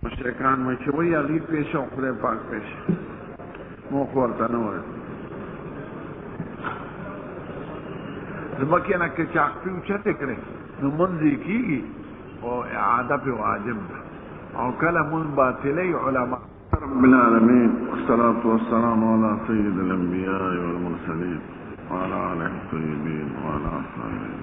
مشرکان مې چې وایي هغوی پیش او خدای پاک پیش موږ ورته نه وایو. ځمکې نه که چاقپي اوچتې کړې نو مونځ یې کېږي او اعاده پې واجب ده او کله مونځ باطلوي علما. رب العالمين والصلاة والسلام على سيد الأنبياء والمرسلين وعلى آله الطيبين وعلى أصحابه.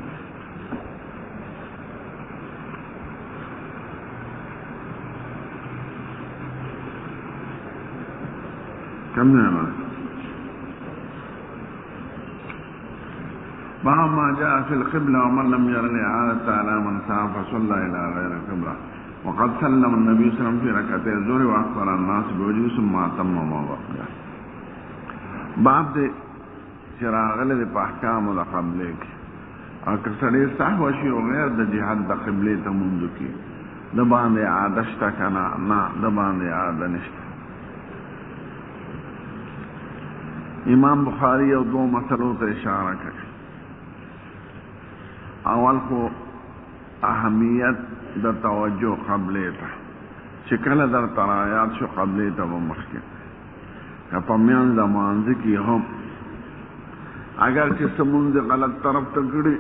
كم نعمة باب ما جاء في القبلة ومن لم ير الإعادة على من سعى فصلى إلى غير القبلة وقد سلم النبي صلى الله عليه وسلم في ركعتي الظهر وأخبر الناس بوجوه ثم أتم ما بقي. باب دې چې راغلی دی په احکامو د قبلې کې او که سړی سهو شي او غیر د جهت د قبلې ته مونځ کړي د باندې عاده شته که نه د باندې عاده نشته. امام بخاری یو دو مسلو ته اشاره کوي. اول خو اهمیت د توجه قبلې ته چې کله درته رایاد شو قبلې ته به مخکې که په میانځ د مانځه کې هم اگر چې څه مونځ غلط طرف ته کړي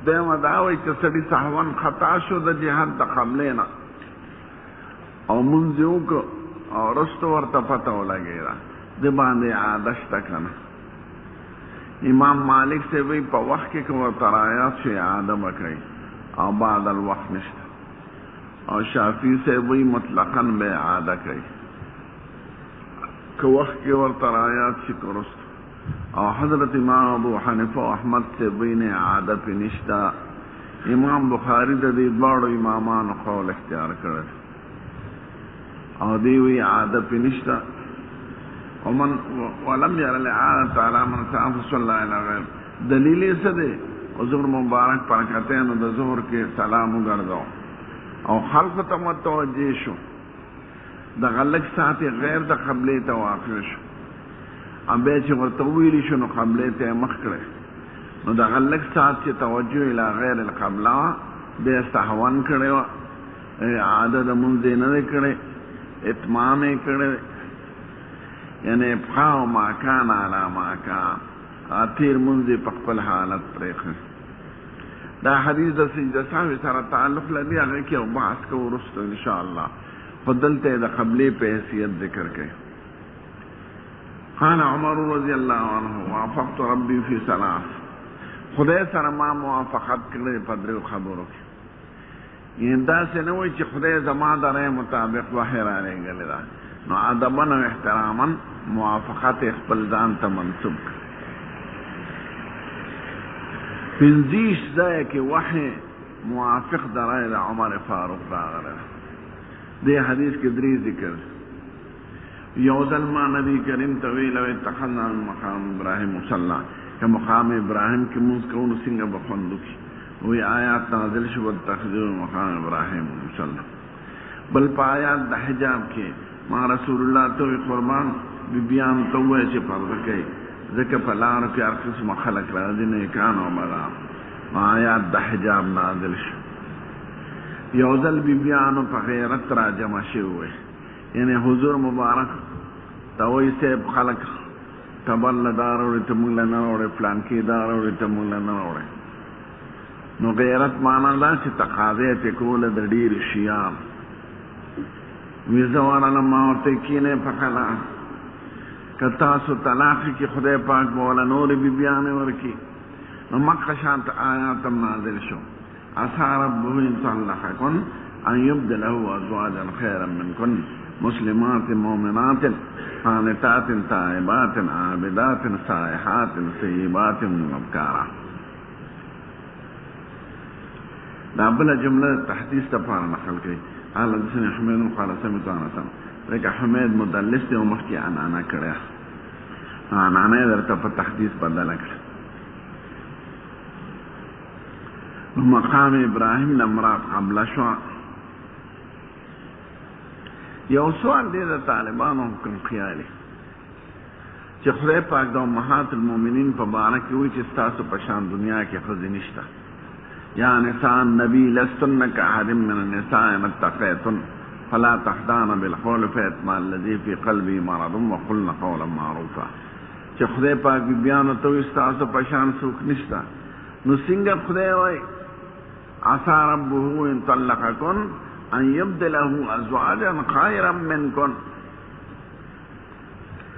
دویمه دا وایي چې سړي سهون خطا شو د جهت د قبلې نه او مونځ یې وکړو او رستو ورته پته ولګېده د باندې عاده شته که نه. امام مالک سے وی په وخت کې که ورته رایاد شي عاده به کوي او بعد الوقت نشته او شافعي سے وی مطلقا به عاده کوي که وخت کې ورته رایاد شي که رستو او حضرت امام ابو حنیفه او احمد سے وی نه عاده پې نشته. امام بخاري د دې دواړو امامانو قول اختیار کړی او دی وی عاده پې نشته. ومن ولم ير الإعادة على من سعى فصلى إلى غير دلیل یې څه دی؟ حضور مبارک په رکعتینو د ظهر کې سلام وګرځاو او خلقو ته متوجه شو دغه لږ ساعت یې غیر د قبلې ته واقع شو او بیا چې ورته وویلي شو نو قبلې ته یې مخ کړی نو دغه لږ ساعت چې توجه الی غیر القبله بیا سهون کړی وه عاده د مونځ یې نه دی کړی اتمام یې کړی یعنی ابقاء ما کان علی ما کان تیر مونځ یې په خپل حالت پرېښی. دا حدیث د سجده سهو سره تعلق لري هغې کې یو بحث کوو وروسته انشاءالله خو دلته یې د قبلې په حیثیت ذکر کوي. قال عمر رضی الله عنه وافقت ربي فی ثلاث خدای سره ما موافقت کړی په دریو خبرو کې. یعنې داسې نه وایي چې خدای زما د رأی مطابق وحی رالېږلې ده نو ادبا او احتراما موافقت خپل ځان ته منسوب کړي. پنځیش ځایه کې وحی موافق د رأی د عمر فاروق راغلی ده. دې حدیث کې درې ذکر یو ځل ما نبی کریم ته ویل اتخذنا مقام ابراهیم مصلی که مقام ابراهیم کې مونځ کوو نو څنګه به خوند وکړي وی آیات نازل شو واتخذوا مقام ابراهیم مصلی. بل په آیات د حجاب کې ما رسول الله ته قربان بیبیان ته ووایه چې پرده کوي ځکه په لارو کې هر قسمه خلک راځي نیکان او بدان آیات د حجاب نازل شو. یو ځل بیبیانو په غیرت را جمع شوي وی یعنی حضور مبارک ته وایي صاحب خلک تبر له دا راوړي ته موږ له نه راوړی فلانکې دا راوړي ته موږ له نه راوړی نو غیرت معنا دا چې تقاضی پې کوله د ډېرې شیان وی زه ورله ما ورته کینې په خلا که تاسو طلاق کې خدای پاک به وله نورې بیبیانې ورکړي نو مکه شانت آیات هم نازل شو عسى ربه إن طلقكن أن يبدله أزواجا خيرا منكن مسلمات مؤمنات قانتات تائبات عابدات سائحات سيبات وأبكارا. دا بل جمله تحديث تفار نقل کوي قال حدثني حميد قال سمعت انس لکه حمید مدلس دی او مخکې عنعنه کړی عنعنه یې درته په تحدیث بدله کړه. مقام ابراهیم نمرات قبله شو. یو سوال دی د طالبانو حکم خیالي چې خدای پاک د امهات المؤمنین په باره کې وایي چې ستاسو په شان دنیا کې ښځې نشته یا نساء النبی لستن کأحد من النساء ان اتقیتن فلا تخضعن بالقول فیطمع الذی فی قلبه مرض وقلن قولا معروفا. چې خدای پاک بیان تو استاسو پشان سوک نشتا نو څنګه خدای وای عسى ربه ان طلقكن ان يبدله ازواجا خيرا منكن،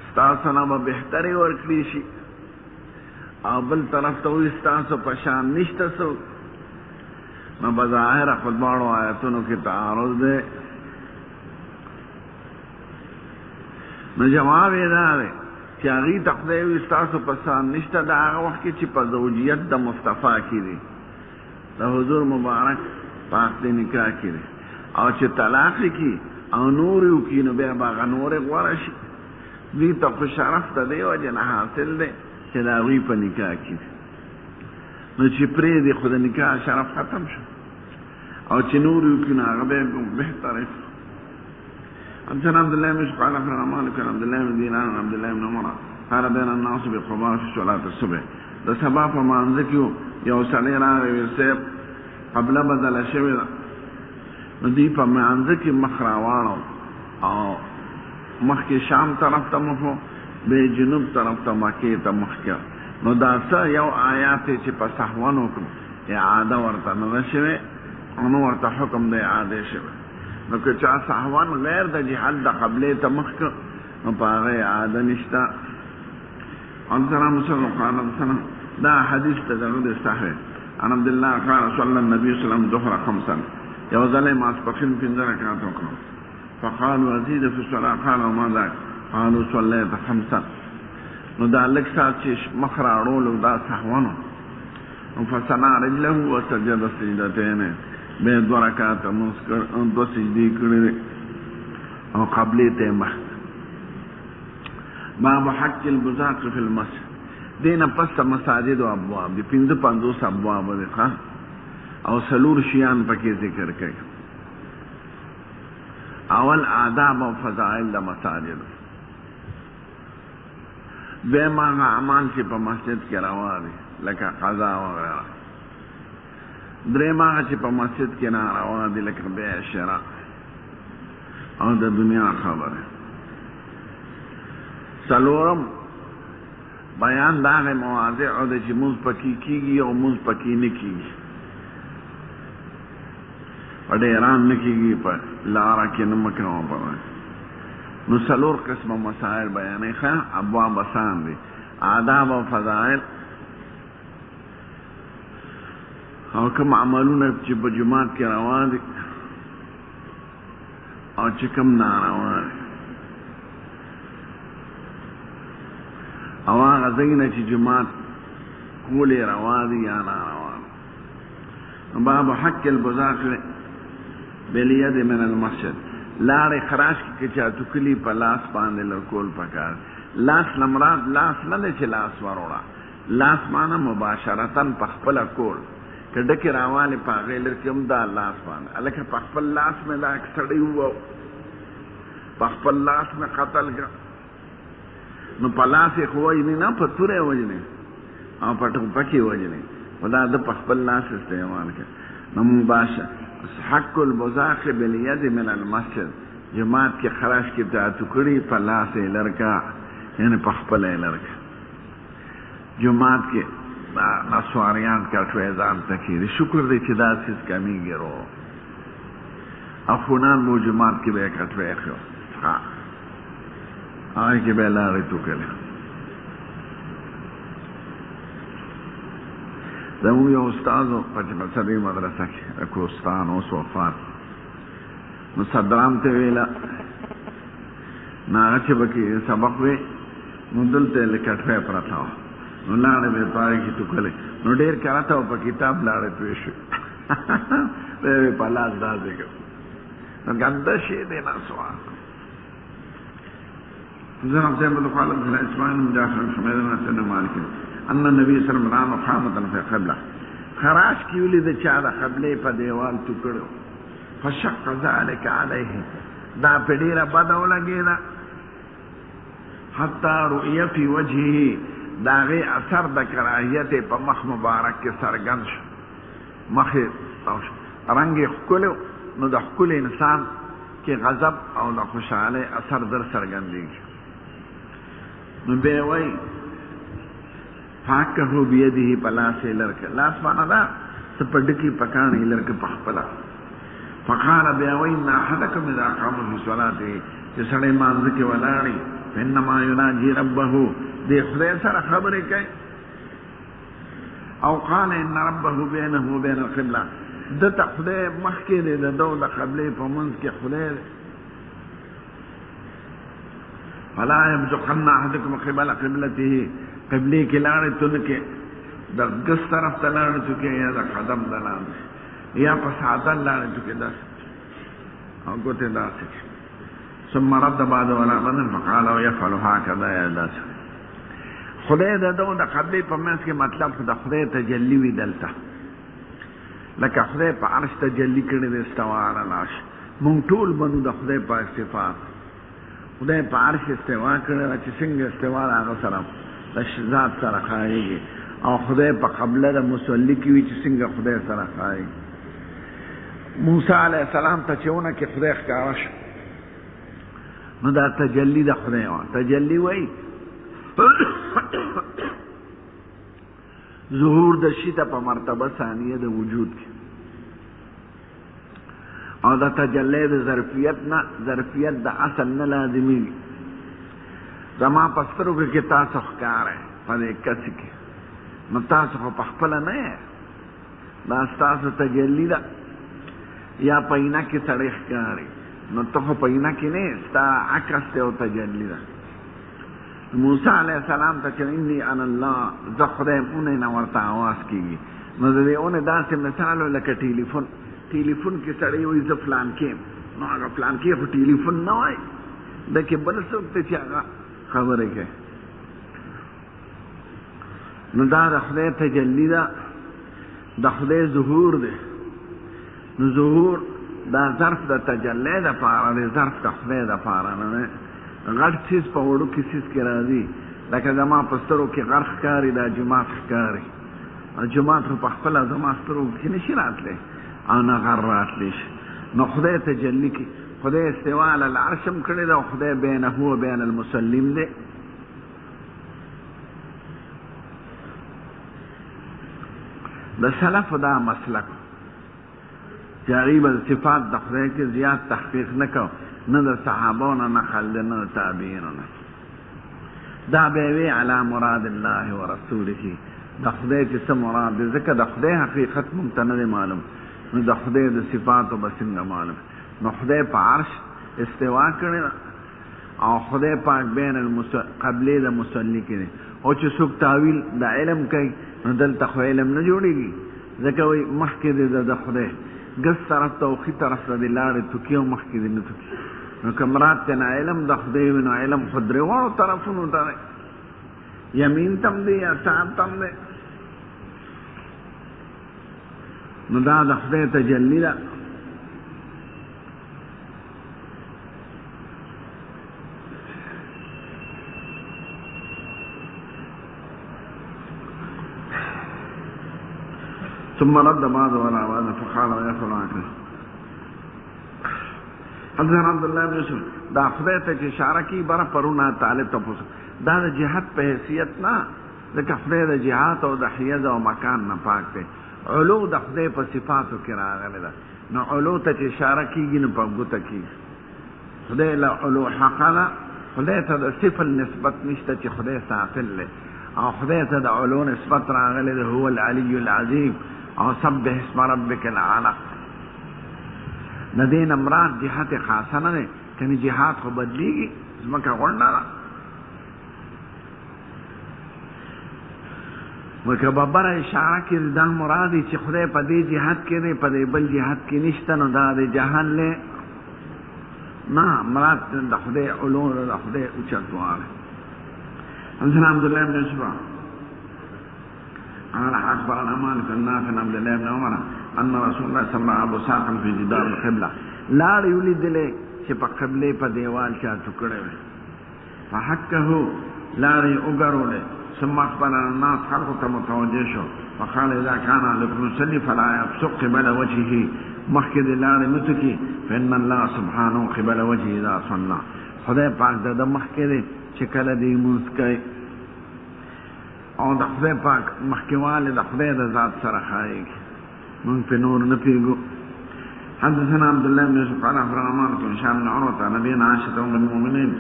استاسو نه به بهتري ورکړي شي او بل طرف ته استاسو پشان نشته سو نو بظاهر خدمانو آیتونو کې تعارض ده. نو جواب یې دا دی چې هغې ته خدای وي ستاسو پشان نشته د هغه وخت کې چې په زوجیت د مصطفی کې دي، د حضور مبارک پاک د نکاح کې دي، او چې طلاق کی او نور یې وکړي نو بیا به هغه نورې غوره شي. دوی ته خو شرف د دې وجې نه حاصل دی چې د هغوی په نکاح کې دي، نو چې پرېږدي خو د نکاح شرف ختم شو، او چې نور یې وکړي نو هغه بیا بهتره شي. حدثنا عبد الله بن قال اخبرنا مالك عن عبد الله بن دينار عن عبد الله بن عمر قال بين الناس بقباء في صلاه الصبح. د سبا په مانځه کې یو سړی راغی ویل صاحب قبله بدله شوې ده، نو دوی په مانځه کې مخ راواړو او مخکې شام طرف ته مخ و بیا جنوب طرف ته مکې ته مخ کړ. نو دا څه یو آیات دی چې په سهوانو اعاده ورته نه ده شوې او نو ورته حکم د اعادې شوی. نو که چا سهوان غیر د جهاد د قبلې ته مخ کړ نو په هغه اعاده نشته. حدثنا مسلم قال حدثنا دا حدیث ته دغه د صحیح عن عبد الله قال صلى النبي صلى الله عليه وسلم ظهر خمسا، یو ځلې ماسپښین 5 رکعات وکړو. فقالوا ازيد في الصلاه قال وما ذاك قالوا صليت خمسا. نو دا لږ ساعت چې مخ راړولو دا سهوانو فصنع رجله وسجد سجدتين، بیا 2 رکعات مونځ کړ او 2 سجدې کړې او قبلې ته مخ. باب حق البزاق فی المسجد، دینه پس مساجد او ابواب دي 55 ابواب دي او سلور شیان پکې ذکر کړي. اول آداب او فضائل د مساجد، دویم هغه اعمال چې په مسجد کې روا دي لکه قضا وغیره، دریم هغه چې په مسجد کې ناروا دي لکه بیع شراء او د دنیا خبره، څلورم بیان د هغې مواضعو ده چې مونځ پکې کېږي او مونځ پکې نه کېږي، په ډیران نه کېږي، په لاره کې نه مه کوه. نو څلور قسمه مسائل بیانوي. ښه ابواب اسان دي، آداب او فضائل او کوم عملونه چې په جومات کې روا دي او چې کوم ناروا دي، او هغه ځایونه چې جومات کول یې روا دي یا ناروا دي. باب حق البزاق بالید من المسجد، لارې خراش کې چا توکلي په لاس باندې لکول پکار. لاس لمراد لاس نه دی چې لاس وروړه، لاس معنی مباشرتاً په خپله کول، که ډکې راوالې په هغې لر کې هم دا لاس باندې هلکه په خپل لاس مې دا سړی ووو، په خپل لاس مې قتل کړه، نو په لاس یې خو وجنې نه، په توره یې وجنې او په ټوپک یې وجنې، خو دا ده په خپل لاس استعمال کړه. نو مباشر حق البزاق بالید من المسجد، جماعت کې خراش کې تاتو کړي په لاس یې لرکا، یعنی په خپله یې لرکا. جماعت کې نسواریان کټوی ځان ته کېږي، شکر دی چې دا څیز کمیږي رو افغانان مو جماعت کې به یې کټوی ایښی هغې کې به یې لارې توکلې. زموږ یو استاد و په صدري مدرسه کې کوستان اوس وفات، نو صدرام ته ویله نو هغه چې به کې سبق وی نو دلته یې کټوی پرته وه، نو لاړې به یې په هغې کې توکلې، نو ډېر کرته و په کتاب لاړې توی شوې دی یې په لاس داسې کړ، نو ګنده شی دی نسوار. زنب صاحب الخالد بن اسماعیل بن جعفر بن حمید بن حسن مالک ان النبي صلی الله علیه وسلم قامت فی القبلة، خراش کی ولید چا د قبلې په دیوال تو کړو، فشق ذلك علیه، دا په ډېره بده ولګېده، حتی رؤیه فی وجهه، د هغې اثر د کراهیت په مخ مبارک کې څرګند شو، مخې رنګ یې ښکلی نو د ښکلي انسان کې غضب او د خوشحالۍ اثر در څرګندېږي. نو بیا یې وایي فاکهو بیده په لاس یې لرکه، لاس معنا ده څه په ډکي په کاڼي یې لرکه په خپله. فقال بیا وایي ان احدکم اذا قام فی صلاته چې سړی مانځه کې ولاړي فانما یناجي ربه دې خدای سره خبرې کوي. او قال ان ربه بینه وبین القبله دته خدای مخکې دی د ده د قبلې په منځ کې خدای دی. فلا یبزقن احدکم قبل قبلته قبلې کې لاړې تو نه کې د ګس طرف ته لاړې تو کې یا د قدم د لاندې یا په ساده لاړې تو کې داسې او ګوتې داسې ثم رد بعد ولا بدن فقال ويفعل هكذا یا داسې. خدای د ده د قبلې په منځ کې مطلب د خدای تجلی وي دلته، لکه خدای په عرش تجلی کړی دی استوا علی العرش. مونږ ټول بنو د خدای په صفات خدای په عرش استوا کړی ده چې څنګه استوا د هغه سره د ذات سره ښایېږي، او خدای په قبله د مصلي کې وي چې څنګه خدای سره ښایېږي. موسی علیه السلام ته چې ونه کې خدای ښکاره شو نو دا تجلی د خدای وه. تجلی وایي ظهور د شي ته په مرتبه ثانیه د وجود کې، او د تجلی د ظرفیت نه ظرفیت د اصل نه لازمیږي. زما په سترګو کې تاسو ښکاره په دې کس کې، نو تاسو خو په خپله نه یې، دا ستاسو تجلی ده. یا په عینه کې سړی ښکاري نو ته خو په عینه کې نه یې، ستا عکس دی او تجلی ده. موسی علیه السلام ته چې انی انا الله زه خدای یم اونې نه ورته آواز کېږي. نو د دې اونې داسې مثال لکه ټیلیفون کې سړی وایي زه فلان کې یم، نو هغه فلان کې خو ټیلیفون نه وایي، ده کې بل څوک دی چې هغه خبرې کوي. نو دا د خدای تجلی ده، د خدای ظهور دی. نو ظهور دا ظرف د تجلی دپاره دی، ظرف د خدای دپاره نه دی. غټ څیز په وړوکي څیز کې راځي، لکه زما په سترګو کې غر ښکاري، دا جومات ښکاري، او جومات خو په خپله زما سترګو کې نشي راتلی او نه غر راتلی شي. نو خدای تجلی کې خدای استوا علی العرش هم کړی ده، او خدای بینه و بین المسلم دی. د سلف دا مسلک چې هغوی به صفات د خدای کې زیات تحقیق نه کو، نه د صحابو نه نقل دی، نه د تابعینو نه. دا به یې وی علی مراد الله و رسوله، د خدای چې څه مراد دی، ځکه د خدای حقیقت موږ ته نه دی معلوم، نو د خدای د صفاتو به څنګه معلوم. نو خدای په عرش استوا کړی ده، او خدای پاک بین قبلې د مصلي کې دی. او چې څوک تاویل د علم کوي نو دلته خو علم نه جوړېږي، ځکه وایي مخکې دی د خدای ګس طرف ته او ښي طرف ته د لاړې توکي او مخکې دی نه توکي. نو که مراد ته نه علم د خدای وي نو علم خو درېواړو طرفونو ته دی، یمین تم دی یا سات تم دی. نو دا د خدای تجلی ده. ثم رد بعض ولا بعض فقال ويفعل هكذا. حضرت عبدالله بن یوسف دا خدای ته چې اشاره کوي بره پرونه طالب تپوس دا د جهاد په حیثیت نه، ځکه خدای د جهاد او د حیز او مکان نه پاک دی. علو د خدای په صفاتو کې راغلی ده، نو علو ته چې اشاره کېږي نو په ګوته کېږي. خدای له علو حقه ده، خدای ته د صفر نسبت نشته چې خدای سافل دی، او خدای ته د علو نسبت راغلی ده، هو العلی العظیم او سبح اسم ربک الاعلی. د دې نه مراد جهاد خاصه نه دی، کنی جهاد خو بدلیږي، ځمکه غونډه ده. ورکه ببره اشاره کې دا مراد چې خدای په دې جهاد کې دی، په دې بل جهاد کې نشته، نو دا د جهان له نه مراد د خدای علو د خدای اوچتوالی. حضرت عبدالله بن یوسف قال اخبرنا مالك النافع عن عبد الله بن عمر ان رسول الله صلى الله عليه وسلم في جدار القبله لاړ ولیدلې چې په قبله په دیوال چا ټکړې وي، فحکه لاړ یې وګرولې، ثم اخبرنا الناس خلقو ته متوجه شو، وقال اذا كان لكم يصلي فلا يبصق قبل وجهه مخکې د لارې متکي فإن الله سبحانه قبل وجهه اذا صلى خدای پاک د مخکې دی چې کله دې مونځ کوي او د خدای پاک مخکېوالی د خدای د ذات سره ښایېږي مونږ پې نور نه پوهېږو حدثنا عبد الله بن يوسف قال اخبرنا مالك بن هشام بن عروه عن ابينا عائشه ام المؤمنين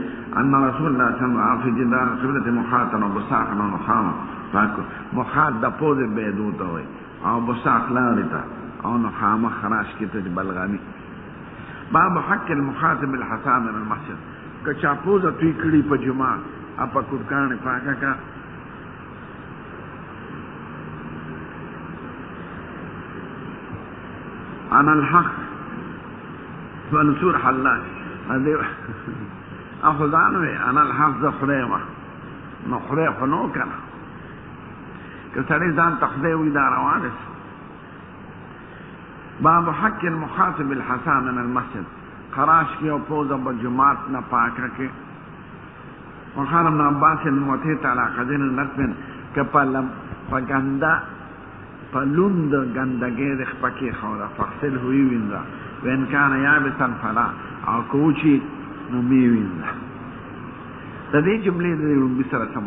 ان رسول الله صلى الله عليه وسلم في جدار قبله مخاطا وبساقا ونخاما مخاط د پوزې بېدو ته وایي او بساق لارې ته او نخامه خراش کې ته بلغامي باب حق المخاطب الحسا من المسجد که چا پوزه توی کړي په جومات اپا کورکاڼې پاکه کا انا الحق فنسور حلاج اخو ځانوي انا الحق زه خدای وه نو خدای خو نو که نه که سړی ځان ته خدای وي دا روان دی باب حق المخاطب الحسا من المسجد خراش کی او پوزه په جماعت نه پاکه کې وقال ابن عباس الموتیت علی قدر نقبن که په ګنده په لوند ګندګۍ د خپکې خوره فغسل هوی وینځه وین کان یابسا فلا او کوچی نو می وینځه د دې جملې د لومبي سره څه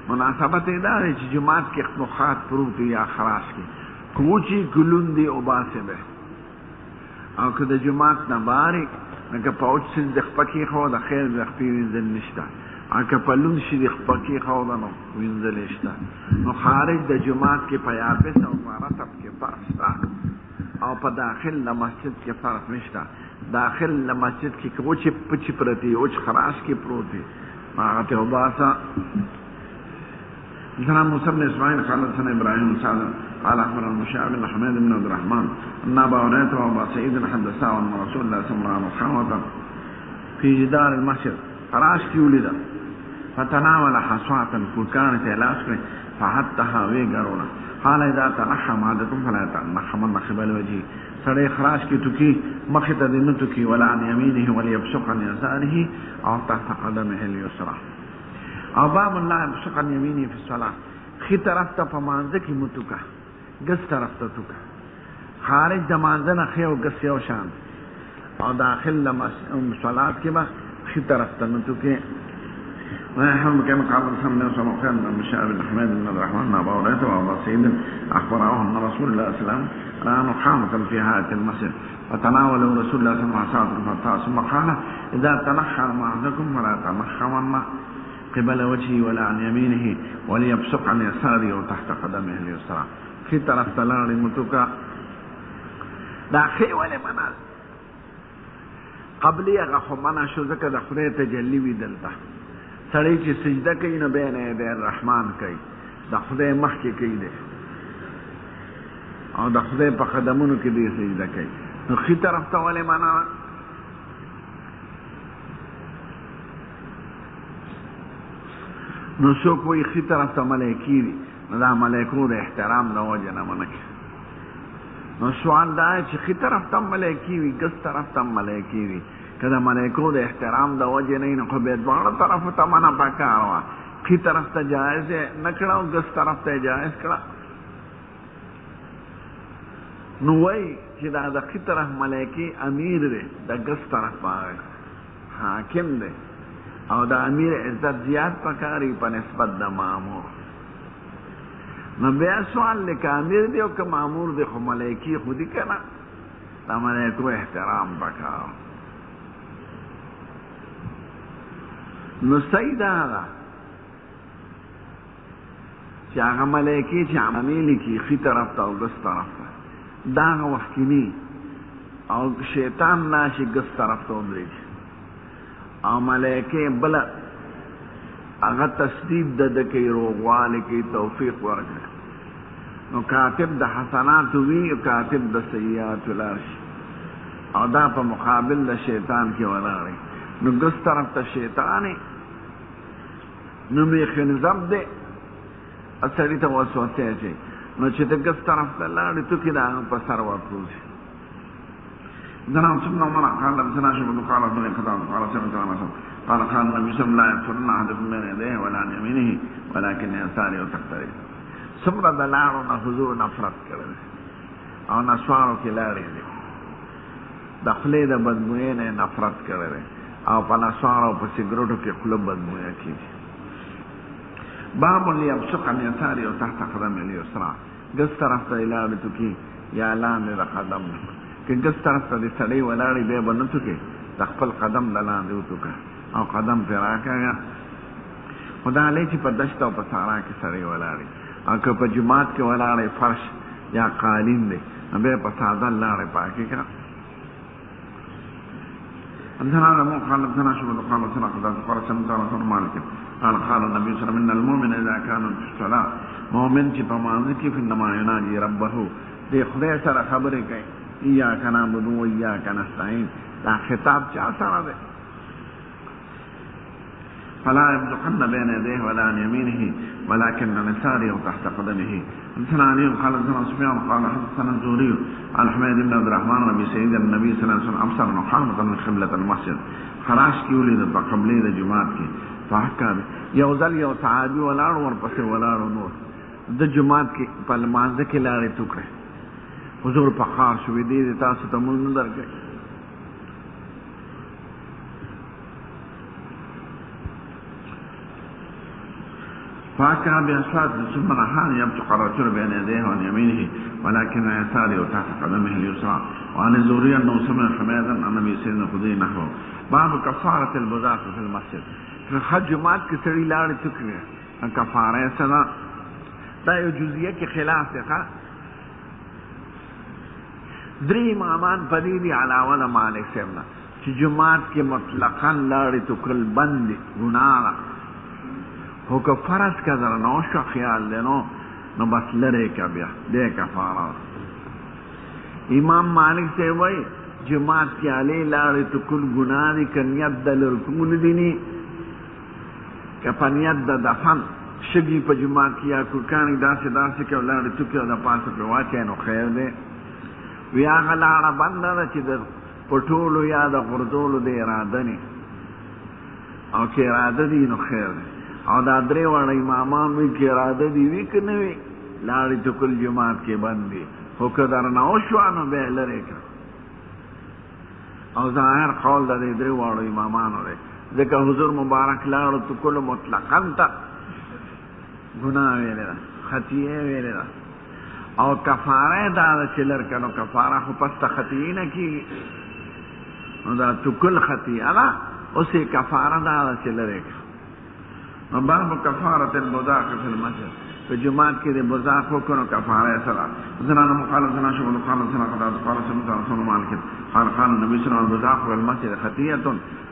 مناسبت یې دا دی چې جماعت کې مخاط پروت یا خراش کې کوچی ګلوندې اوباسې ده او که د جماعت نه بارې لکه په اوچ سیز د خپکې خو د خیر د خپې وینځل نشته او که په لوند شي د خپکې خو ده نو وینځل شته نو خارج د جماعت کې په یابس او په رطب کې فرق شته او په داخل د مسجد کې فرق نشته داخل د مسجد کې که اوچې پچې پرتې اوچ خراش کې پروت دی هغه ته اوباسه حدثنا موسى بن اسماعيل قال حدثنا ابراهيم بن سعد قال اخبرنا المشاعر بن حميد بن عبد الرحمن ان ابا هريره وابا سعيد حدثا ان رسول الله صلى الله عليه وسلم في جدار المسجد فراش کی ولد فتناول حصواتا فكانت الاسكر فحتها ويغرونا قال اذا تنحى عادكم فلا تنحى من قبل وجهه سړی خراش کی توکی مخې ته دې نه توکی ولا عن يمينه وليبصق عن يساره او تحت قدمه اليسرى او باب الله يبصق عن يمينه في الصلاه خي طرف ته په مانځه کې متوکا ګس طرف ته توکا خارج د مانځه نه خي او ګس یو شان او داخل د صلات کې به خي طرف ته متوکې ويحرم كما قال صلى الله عليه وسلم كان المشاعر بن حميد بن عبد الرحمن ابا هريره وابا سعيد اخبره ان رسول الله صلى الله عليه وسلم راى نخامه في هذه المسجد فتناوله رسول الله صلى الله عليه وسلم ثم قال اذا تنحى معكم فلا تنحون قبل وجهه ولا عن يمينه وليبصق عن يساره وتحت قدمه اليسرى في طرف تلار متوكا دا خي ولا منال قبل يغه منا شو زکه د خدای تجلی وی دلته سړی چې سجده کوي نو بین یې الرحمن کوي د خدای مخ کې کوي دی او د خدای په قدمونو کې دی سجده کوي نو خي طرف ته ولا منال نو څوک وایي ښي طرف ته ملایکې دي نو دا ملایکو د احترام د وجې نه منع کړي نو سوال دا دی چې ښي طرف ته ملایکې وي ګس طرف ته ملایکې وي که د ملایکو د احترام د وجې نه وي نو خو بیا دواړه طرفو ته منع پکار وه ښي طرف ته جایز یې نه کړه او ګس طرف ته یې جایز کړه نو وایي چې دا د ښي طرف ملایکې امیر دی د ګس طرف باغ حاکم دی او دا امیر عزت زیاد پکاری په نسبت د مامور نو بیا سوال دی که امیر دی او که مامور دی خو ملایکی خودی کنه دا ملایکو احترام پکار نو صحیح دا دا چې هغه ملایکی چې عملی کی خی طرف ته او ګس طرف ته دا هغه وحکینی او شیطان ناشي ګس طرف ته ودرېږي او ملائکه بل هغه تصدیق د کوي روغواله کې توفیق ورکړي نو کاتب د حسنات وی او کاتب د سیئات لاشي او دا په مقابل د شیطان کې ولاړي نو ګس طرف ته شیطانې نو می خنزب دې اصلي ته وسوسه اچي نو چې د ګس طرف ته لاړې تو کې دا په سر ورکوږي دنا سبحان الله قال لنا شبه قال ابن قدام قال سمعت انا قال كان النبي صلى الله عليه وسلم احدكم بين يديه ولا عن يمينه ولكن يساره وتحته څومره د لاړو نه حضور نفرت کړی او نسوارو کې لاړې دي د خولې د بدبویۍ نه نفرت کړی دی او په نسوارو په سګرټو کې خوله بدبویه کېږي. باب لیبصق عن یساري او تحت قدم الیسرا، ګس طرف ته یې لاړې توکي یا لاندې د قدم نه، که ګس طرف ته د سړی ولاړې بیا به نه توکې د خپل قدم د لاندې وتوکه او قدم پرې راکاږه. خو دا هلې چې په دشت او په صحرا کې سړی ولاړې او که په جومات کې ولاړې فرش یا قالین دی نو بیا په ساده لاړې پاکې کړه. حدثنا ابو قال حدثنا شعبة قال حدثنا قتادة قال سمعت رسول مالك قال قال النبي صلى الله عليه وسلم ان المؤمن اذا كان في الصلاه مؤمن چې په مانځ کې فإنما يناجي ربه دې خدای سره خبرې کوي اياک نعبد و اياک نستعين، دا خطاب چا سره دی؟ فلا يبصقن بين يديه ولا عن يمينه ولكن عن يساره وتحت قدمه. حدثنا علي قال حدثنا سفيان قال حدثنا الزهري عن حميد بن عبد الرحمن ربي سيد النبي صلى الله عليه وسلم ابصر محمد من قبلة المسجد، خراش کی ولید په قبله د جمعات کې فحکم یو ځل یو صحابي ولاړ ورپسې ولاړ نور د جمعات کې په لمانځه کې لاړې توکړه. حضور په خار شو دې تاسو ته مونږ نه درکې. فاكا بأصوات ثم نحان يبصق الرجل بين يديه وعن يمينه ولكن يساره وتحت قدمه اليسرى. وعن الزهري انه سمع حميدا عن النبي سيدنا الخدري نحوه. باب كفارة البذاق في المسجد. في الجمعات کې سړي لاړې توکړي کفاره سره دا یو جزئیه کې خلاف دی. درې امامان په دې دي علاوه د مالک صاحب نه چې جمعات کې مطلقاً لاړې توکل بند دي ګناه خو که فرض که در نو شو خیال دی نو بس لرې که بیا دی کفاره. امام مالک صاحب وایي جماعت کې علي لاړې توکل ګناه دي که نیت د لرکول دي ني که په نیت د دفن شګي په جماعت کې یا کورکانې داسې که لاړې توکې او د پاسه پرې واچوي نو خیر دی. وی هغه لاړه بنده ده چې د پټولو یا د غورځولو د اراده ني او که اراده دي نو خیر دی. او دا درې واړه امامان وی کې اراده دي وي که نه وي لاړې توکل جماعت کې بند دي خو که در نه وشوه نو بیا یې لرې کړه. او ظاهر قول د دې درې واړو امامانو دی ځکه حضور مبارک لاړو توکلو مطلقاً ته ګناه ویلې ده خطیه ویلې ده او کفاره دا ده چې لر که نو کفاره خو پس ته خطیه نه کېږي نو دا توکل خطیه ده اوس یې کفاره دا ده چې لرې کړه. باب کفارة البذاق في المسجد، في جماعت کې د بذاق وکړو کفاره سره. زنانه مقاله زنا شو مقاله زنا قضا قال سمعت رسول مالك قال قال النبي صلى الله عليه وسلم البذاق في المسجد خطيئة.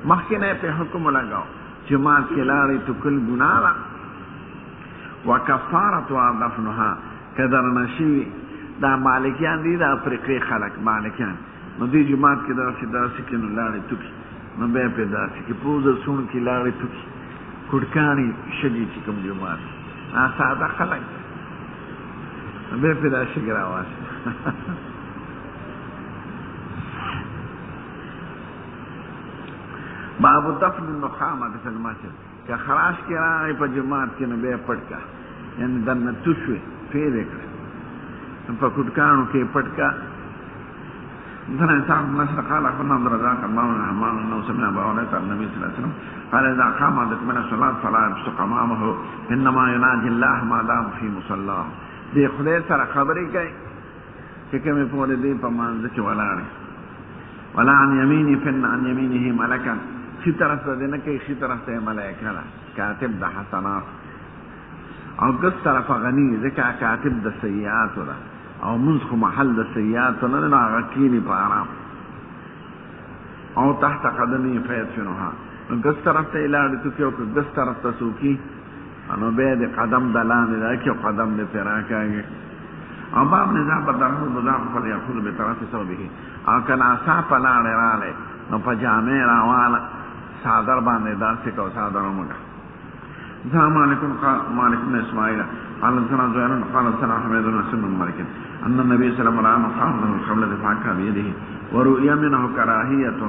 مخکنه په حکم لگاو جماعت کې لاړې توکل ګناه ده وکفارتها دفنها کدر نشي. دا مالکیان دي د افریقې خلک مالکیان نو دې جماعت کې داسې کې نو لاړې توکي نو بیا په داسې کې پوزه سون کې لاړې توکي کورکانی شګي چې کوم جماعت ساده خلک بیا په دا شګي راواسي. باب دفن النخامة في المسجد، که خراش کې راغی په جماعت کې نو بیا پټ کا یعنې دننه توشوې فیدې کړه په کورکانو کې پټ کا. مثلا صاحب نصر قال اخبرنا عبد الرزاق الله بن حمام انه سمع ابا هريره النبي صلى الله عليه وسلم قال اذا قام احدكم من الصلاه فلا يبصق امامه انما يناجي الله ما دام في مصلاه. دې خدای سره خبرې کوي چې کومې پورې دې په مانځ کې ولاړې ولا عن يمينه فن عن يمينه ملكا شي طرف ته نه کوي شي طرف ته ملائکه ده کاتب د حسنات او ګس طرف غني ځکه کاتب د سیئات ده او منځ خو محل د سیئات نه نه هغه کینی په آرام او تحت قدمي فیدفنها. نو ګس طرف ته لاړې توکي او ګس طرف ته څوکي نو بیا د قدم د لاندې راکړي او قدم دې پرې راکاږي. او باب نظام بدرحو بذاق فلیأخذ بطرف ثوبه. او که ناڅاپه لاړې راغلی نو په جامې راواله صادر باندې داسې کو صادر ومږه. ذا مالك بن اسماعيل قال سنا زهير قال سنا حميد بن مسلم بن مالك ان النبي صلى الله عليه وسلم قام له قبل دفاعها بيده ورؤيا منه كراهيه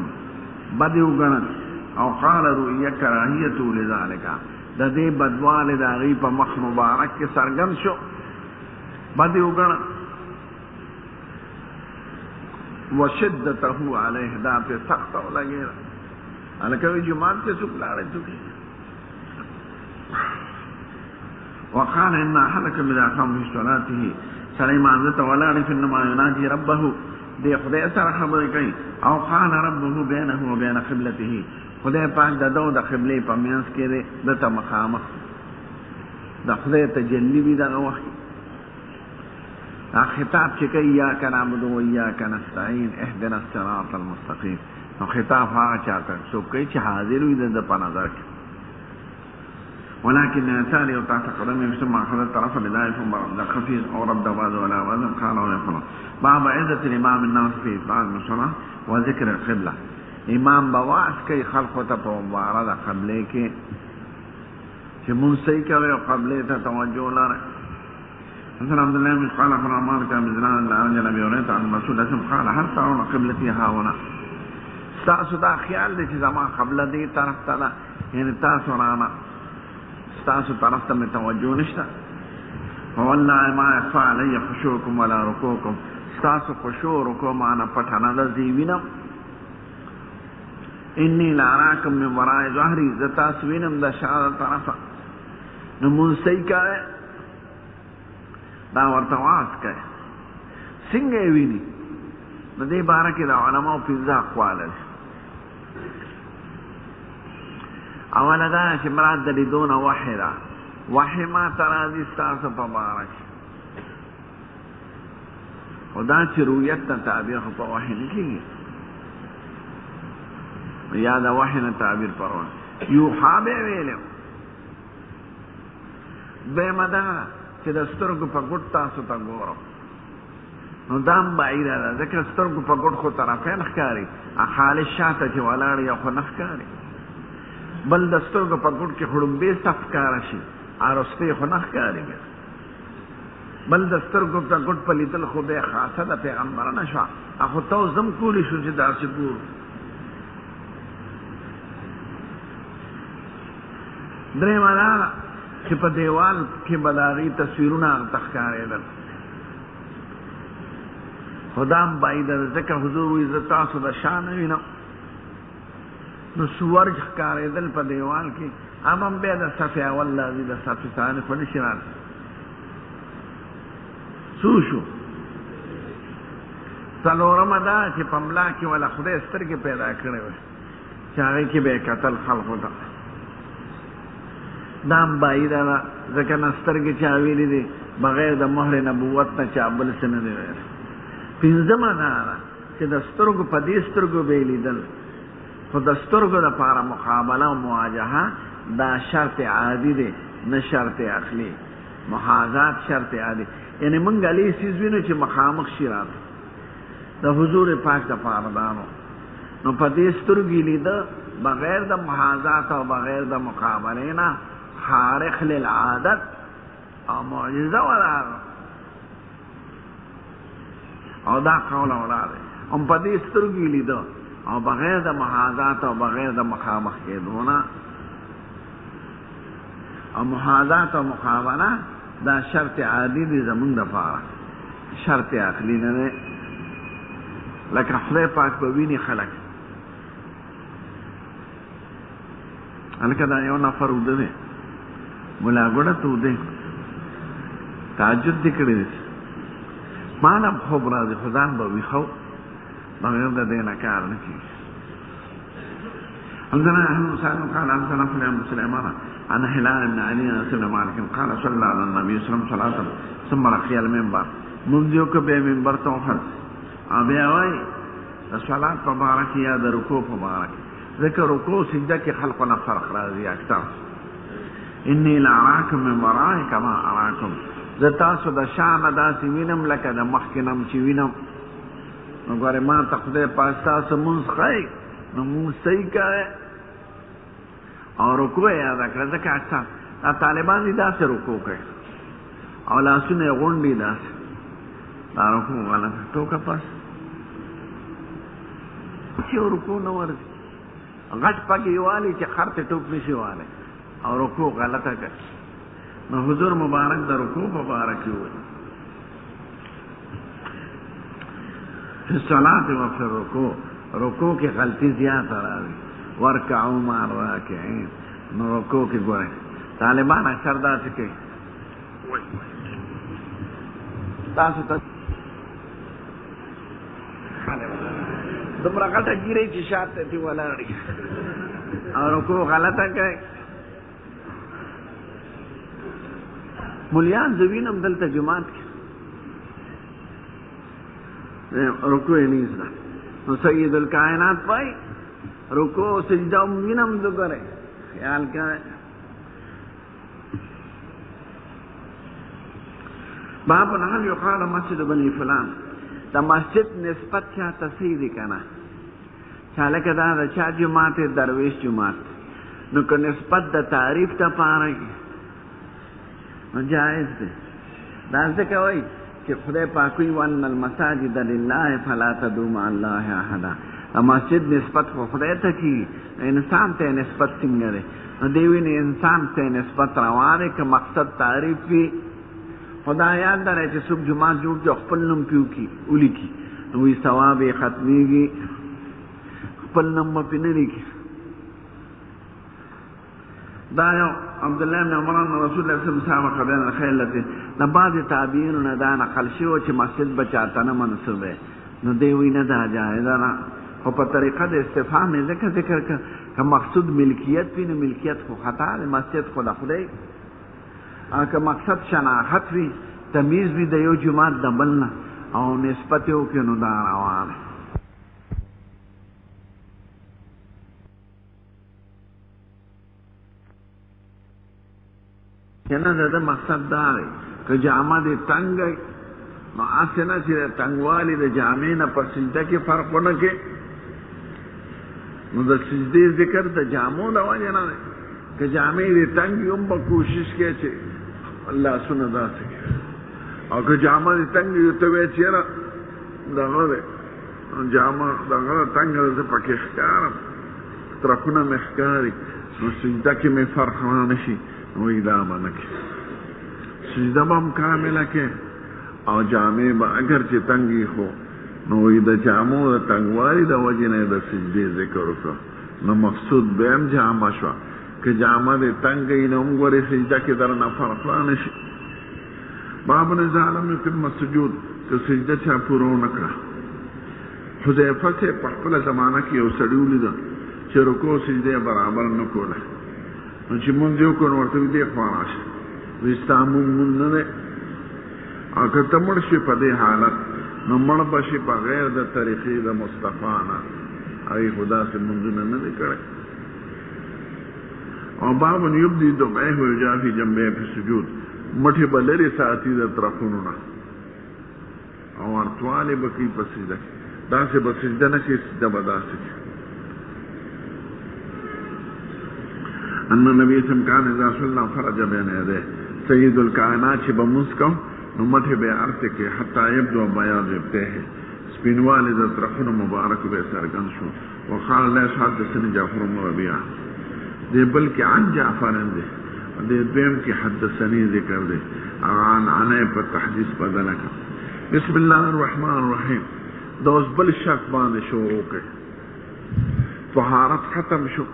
بدو غن او قال رؤيا كراهيه لذلك. د دې بدواله د غي په مخ مبارک کې سرګن شو بدی وګڼه وشدته علیه دا په سخت ولګېده هلکه وایي جومات ته څوک لاړی څوک وقال ان احدكم اذا قام في صلاته سليمان ذات ولاړ فانما ينادي ربه دې خدای سره خبرې کوي او قال ربه بينه وبين قبلته خدای پاک د دو د قبلې په منځ کې دی دته مخامخ د خدای تجلی وي دغه وخت دا خطاب چې کوي ایاک نعبد و ایاک نستعین اهدنا الصراط المستقیم نو خطاب هغه چاته څوک کوي چې حاضر وي د په نظر کې ولكن يسالي وتحت قدمه ثم اخذ الطرف لله ثم رد خفيف او رد بعض ولا وزن قال ويقول باب عزة الامام الناس في اطاعة الصلاة وذكر القبلة امام بواس کوي خلقو ته په مبارد قبله کې چې مونږ صحیح کوي او قبله ته توجه لري مثلا عبد الله بن قال اخبر مالك بن زناد عن ابي هريره عن مسعود قال هل ترون قبلتي ها هنا تاسو دا خیال دي چې زما قبله دې طرف ته ده یعنی تاسو رانا تاسو طرف ته توجه نشته والله ما يخفى علي خشوعكم ولا ركوعكم تاسو خشوع رکوع معنا پټانه د زیوینم انی لاراکم من وراء ظهری زتا سوینم د شاده طرفه نو مون صحیح کوي دا ورته واس کوي څنګه ویني د دې باره کې د علماء پنځه اقوال دي اوله دا چې مراد د لیدونه وحی ده وحی ما ته راځي ستاسو په باره کې او دا چې رؤیت ته تعبیر خو په وحی نه کېږي یا د وحی نه تعبیر پرون یوحا به ویلو دویمه دا چې د سترګو په ګوټ تاسو ته ګورم نو دا هم بعیده ده ځکه سترګو په ګوټ خو طرفین ښکاري خالص شاته چې ولاړ یا خو نه ښکاري بل د سترګو په ګوټ کې خړومبې صف ښکاره شي رستې خو نه ښکاري بل د سترګو په ګوټ په لیدل خو بیا خاصه د پیغمبرانه شوه خو ته زم کولی شو چې داسې ګورو درېیمه دا چې په دیوال کې به د هغې تصویرونه هغته ښکارېدل خو دا هم بعیده ده ځکه حضور وایي زه تاسو د شا نه وینم نو سورج ښکارېدل په دیوال کې هم بیا د صف اول راځي د صف ثاني خو نشي راځي څو شو څلورمه دا چې په ملا کې ولا خدای سترګې پیدا کړې وې چې هغې کې به یې کتل خلقو ته دا هم بعیده ده ځکه نه سترګې چا ویلي دي بغیر د مهر نبوت نه چا بل څه نه دی ویلی پنځمه دا ده چې د سترګو په دې سترګو به یې لیدل خو د سترګو دپاره مقابله او مواجهه دا شرط عادي دی نه شرط اخلي محاذات شرط عادي یعنی موږ علی څیز وینو چې مخامخ شي راته د حضور پاک دپاره دا نو په دې سترګې لیده بغیر د محاذات او بغیر د مقابلې نه خارق للعادت او معجزه ولاړ او دا قول ولاړ هم په دې سترګې لیده او بغیر د محاذات او بغیر د مخامخ کېدو نه او محاذات او مقابله دا شرط عادي دی زمونږ دپاره شرط عقلي نه دی لکه خدای پاک به ویني خلک هلکه دا یو نفر اوده دی ملا ګوډه ته اوده تهجد دې کړی دی ما نه خوب راځي خو ځان به ویښو بغیر د دې نه کار نه کېږي حدثنا احمد بن سعد قال حدثنا فلان بن سليمان عن هلال بن علي عن انس بن مالك قال صلى على النبي صلى الله عليه وسلم ثم رقي المنبر منذ به منبر توحد بیا وای صلات مبارک یا د رکوع مبارک ذکر رکوع سجده کې خلقنا فرق راځي اکثر انی لاراکم من ورای کما اراکم ز تاسو د شان داسې وینم لکه د مخکې نم چې وینم نو ګورې ما ته خدای پاک تاسو مونځ ښایي نو مونځ صحیح کوئ او رکوع یې یاده کړه ځکه اکثر دا طالبان دي داسې رکوع کوي او لاسونه یې غونډي داسې دا رکوع غلطه ټوکه پس چې رکوع نه ورځي غټ پکې والي چې خر ته ټوک نشي والی او رکوع غلطه کوي نو حضور مبارک د رکوع مبارک وایي فی الصلاة و فی الرکوع، رکوع کی غلطی زیادہ راوی، ورکعوا مع الراکعین، نو رکوع کی گورے طالبان اکثر دا سکے تاسو ته دومره غټه ګیرې چې شاته دې ولاړې او رکوع غلطه کوي. مولیان زوینم دلته جماعت کې رکوع یې نیزده نو سید الکائنات پای رکوع سجده وینم دو کرے خیال کرے. باب نحل یقال مسجد بنی فلان، دا مسجد نسبت چاہتا سیدی کنا چالکہ دا چا جماعت درویش جماعت نو که نسبت دا تعریف تا پارکی نو جائز دے. دا ذکر ہوئی کہ خدای پاکوی وان المساجد للہ فلا تدعوا مع اللہ احدا، مسجد نسبت خدای تا کی انسان تے نسبت سنگر ہے نو دیوی نے انسان تے نسبت روارے کہ مقصد تعریف بھی خدا یاد دارے چې څوک جماعت جوړ جو خپل نوم پیو کی اولی کی نو وی ثواب یې ختمیږي، خپل نوم به پې نه لیکي. دا یو عبدالله بن عمر رسول الله صلی الله علیه وسلم بین الخیل لته د بعض تابعینو نه دا نقل شوی چې مسجد به چاته نه منسوب دی نو دی وی نه دا جایز نه، خو په طریقه د استفهام یې ځکه ذکر کړ که مقصود ملکیت وي نو ملکیت خو خطا دی، مسجد خو د خدای که مقصد شناخت وي تمیز وي د یو جماعت د بل نه او نسبت یې وکړي نو دا روا دی. کنه دا مقصد دا دی که جامه دې تنګ وي نو هسې نه چې د تنګوالي د جامې نه په سجده کې فرق ونه کړي نو د سجدې ذکر د جامو د وجې نه دی. که جامې دې تنګ وي هم به کوشش کوي چې لاسونه داسې کړي، او که جامه دې تنګ وي ته وایې چې یاره دغه دی جامه دغه تنګ ده زه پکې ښکارم ترکونه مې ښکاري نو سجده کې مې فرق نه شي وی دا به نه کړي، سجده به هم کامله کې او جامې به اگر چې تنګي خو نو وی د جامو د تنګوالي د وجې نه د سجدې ذکر وکړه نو مقصود به هم جامه شوه. که جامه دې تنګ وي نو هم ګورې سجده کې در نه فرق نه شي. باب اذا لم يتم السجود، که سجده چا پوره ونه کړه. حذیفه صاحب په خپله زمانه کې یو سړي ولیده چې رکوع سجدې برابر نه کوله نو چې مونځ یې وکړو نو ورته وي دې خوا راشه وایي ستا مونځ نه دی، او که ته مړ شي په دې حالت نو مړ به شي په غیر د طریقې د مصطفی نه، هغې خو داسې مونځونه نه دی کړی. او باب یبدي دمعه ویجافي جنبه په سجود، مټې به لرې ساتي د طرفونو نه او ورتوالی به کوي په سجده کې، داسې به سجده نه کوي، سجده به داسې کوي. ان نبی اسلام کان اذا صلی فرج بین یدیه، سید الکائنات چې به مونځ کوم نو مټې به یې ارته کې حتی یبدو بیاض ابطیه، سپینوالی د طرفونو مبارک به یې څرګند شو. وقال لیس حدثني جعفر بن ربیعه، دی بلکې عن جعفرن دی، دی دویم کې حدثني ذکر دی، عن عنه په تحدیث بدله کړه. بسم الله الرحمن الرحیم. دا اوس بل شک باندې شروع کړي، طهارت ختم شو،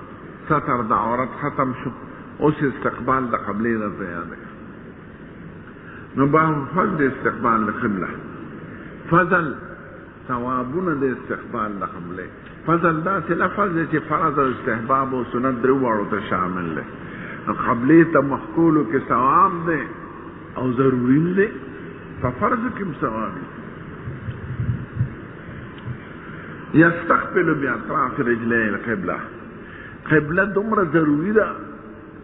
ستر د عورت ختم شو، اوس استقبال د قبلې درته یاد کړه. نو باب فضل استقبال د قبله، فضل ثوابونه د استقبال د قبلې. فضل داسې لفظ دی چې فرض او استحباب او سنت درې واړو ته شامل دی. نو قبلې ته مخکولو کې ثواب دی او ضروري دی، په فرض کې هم ثواب دی. یستقبل باطراف رجلي القبله، قبله دومره ضروري ده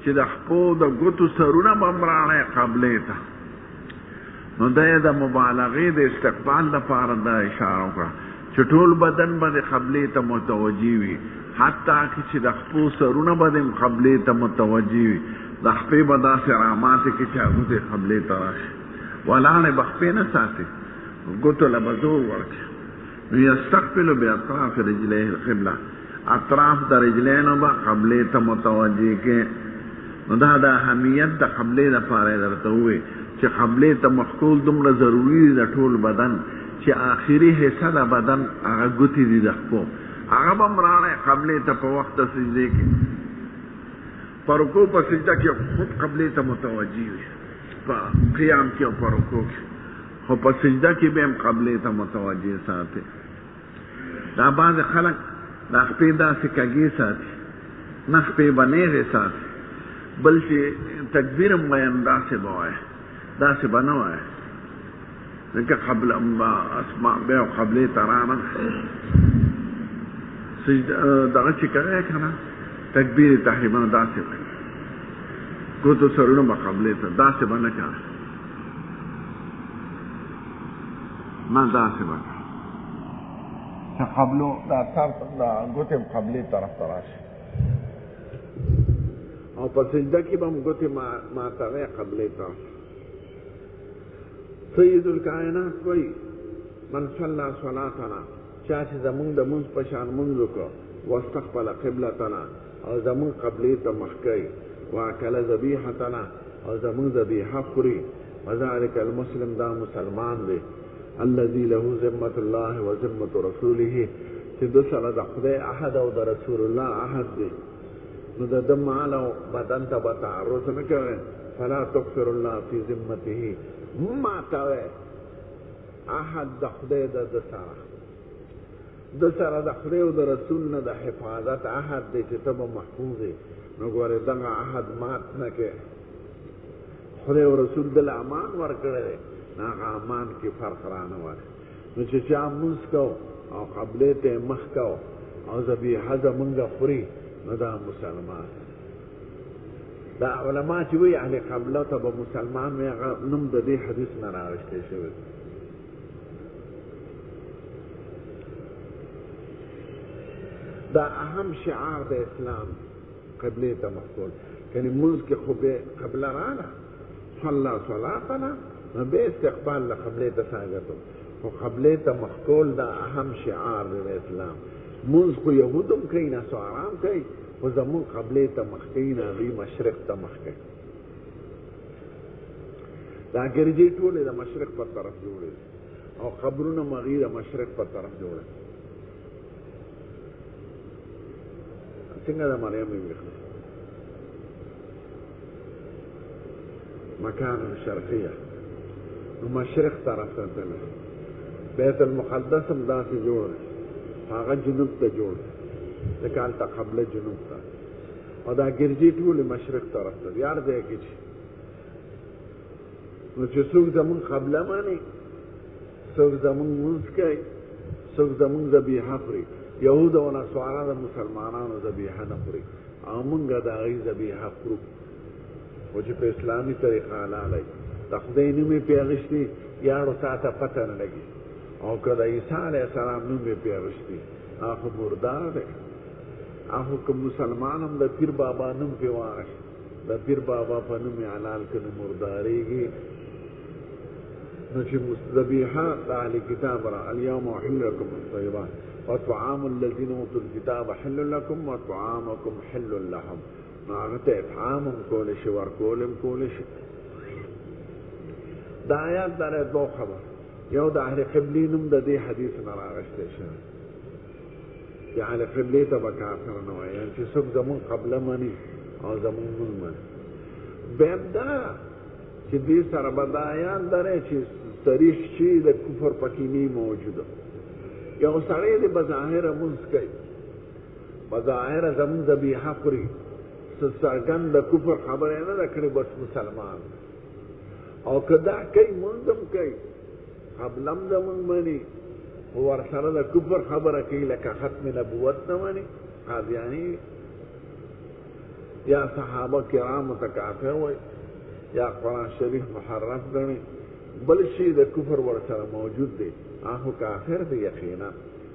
چې د خپو د ګوتو سرونه به هم راړی قبلې ته. نو دا یې د مبالغې د استقبال لپاره دا اشاره وکړه چې ټول بدن به د قبلې ته متوجه وي، حتی چې د خپو سرونه به د قبلې ته متوجه وي، د خپې به داسې راماتې کې چې هغه د قبلې ته راشي، ولاړې به خپې نه ساتي، ګوتو له به زور ورکړي. نو یستقبل باطراف رجلیه القبله، اطراف د رجلینو به قبلې ته متوجه کې. نو دا د اهمیت د قبلې لپاره یې درته ووایي چې قبلې ته مخکول دومره ضروري دی د ټول بدن چې آخري حصہ د بدن هغه ګوتې دي د خپو هغه به هم راړی قبلې ته په وخت د سجدې کې په رکوع په سجده کې خود قبلې ته متوجه وي په قیام کې او په رکوع کې خو په سجده کې به هم قبلې ته متوجه ساتي دا بعض خلک دا خپې داسې کږې ساتي نه خپې به نیغې ساتي بل چې تکبیر هم ویم داسې به وایه داسې به نه وایه ځکه اسماء بیا قبلې ته رانه دغه چې کوی که نه تکبیر تحریمه داسې وایي ګوتو سرونه به قبلې ته داسې به نه کوه نه داسې به کوه چې قبلو دا سر دا ګوتې قبلې طرف ته راشي او په سجده کې به هم ګوتې ماتوی قبلې طرف سید الکائنات وایي من صلی صلاتنا چا چې زمونږ د مونځ په شان مونځ وکړو واستقبل قبلتنا او زمونږ قبلې ته مخ کوي واکل ذبیحتنا او زمونږ ذبیحه خوري وذلک المسلم دا مسلمان دی الذي له ذمة الله وذمة رسوله چې د سره د خدای عهد او د رسول الله عهد دی نو د ده مال او بدن ته به تعرض نه کوي فلا تغفر الله في ذمته ماتوي عهد د خدای د سره د خدای او د رسول نه د حفاظت عهد دی چې ته به محفوظ یې نو ګورې دغه عهد مات نه کوي خدای او رسول دل امان ورکړی دی هغه امان کې فرق رانه وایي نو چې چا مونځ کو او قبلې ته مخ کو او ذبیحه زمونږ خوري نو دا مسلمان دا علما چې وایي اهل قبله ته به مسلمان وي هغه نوم د دې حدیث نه راوښتی شوی دا اهم شعار د اسلام قبلې ته مخ کول یعنې مونځ کې خو به قبله راغله صلی صلاتنا نو به استقبال له قبلې ته ساګتو خو قبلې ته مخ کول دا اهم شعار د اسلام مونځ خو یهود هم کوي نصارا هم کوي خو زمونږ قبلې ته مخ کوي نه هغوی مشرق ته مخ کوي دا ګرجې ټولې د مشرق په طرف جوړې او قبرونه هم هغوی د مشرق په طرف جوړه څنګه د مریم بیبي مکان شرقیه نو مشرق طرف ته تللی بیت المقدس هم داسې جوړ دی هغه جنوب ته جوړ دی ځکه هلته قبله جنوب ته او دا ګرجې ټولې مشرق طرف ته دي هر ځای کې چې نو چې څوک زمونږ قبله ماني څوک زمونږ مونځ کوي څوک زمونږ ذبیحه خوري یهود او نصارا د مسلمانانو ذبیحه نه خوري او مونږ د هغوی ذبیحه خورو خو چې په اسلامي طریقه حلاله وي د خدای نوم یې پرې اخیستي یاړو تا ته پته نه لګي او که د عیسی علیه السلام نوم یې پرې اخیستي هغه خو مردار دی هغه خو که مسلمان هم د پیر بابا نوم پرې واخیست د پیر بابا په نوم یې حلال کړي نو مردارېږي نو چې ذبیحه د اهل کتاب را الیوم احل لکم الطیبات وطعام الذین اوتوا الکتاب حل لکم وطعامکم حل لهم نو هغه ته اطعام هم کولی شي ورکول هم کولی شي دا آیات داره دو خبر یو د اهل قبلې نوم د دې حدیث نه راغشتی شوی چې اهل قبلې ته به کافر نه وایي یعنې چې څوک زمونږ قبله مني او زمونږ مونځ مني بیا دا چې دې سره به دا آیات داره چې صریح شي د کفر پکې نه موجوده یو سړی دی بظاهره مونځ کوي بظاهره زمونږ ذبیحه خوري څرګند د کفر خبره نه ده کړې بس مسلمان او که دا کوي مونځ هم کوي قبله هم زمونږ مني خو ورسره د کفر خبره کوي لکه ختم نبوت نه مني قادیاني یا صحابه کرامو ته کافر وایي یا قرآن شریف محرف ګڼي بل شي د کفر ورسره موجود دی هغه کافر دی یقینا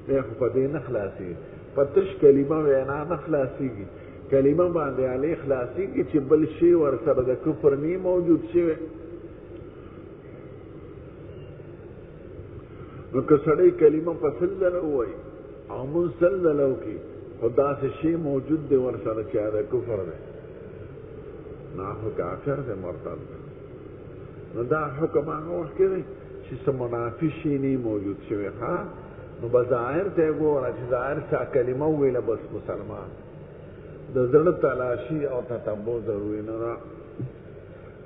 دی خو په دې نه خلاصېږي په تش کلمه وینا نه خلاصېږي کلمه باندې علی خلاصېږي چې بل شي ورسره د کفر نه موجود شوی نو که سړی کلمه په سل ځله ووایي او مونځ سل ځله وکړي خو داسې شی موجود دی ورسره چې هغه کفر دی نو هغه کافر دی مرتد دی نو دا حکم هغه وخت کې دی چې څه منافي شي نه موجود شوی ها نو بظاهر ته ګوره چې ظاهر څه کلمه وویله بس مسلمان د زړه تلاشي او تتبع ضروري نه ده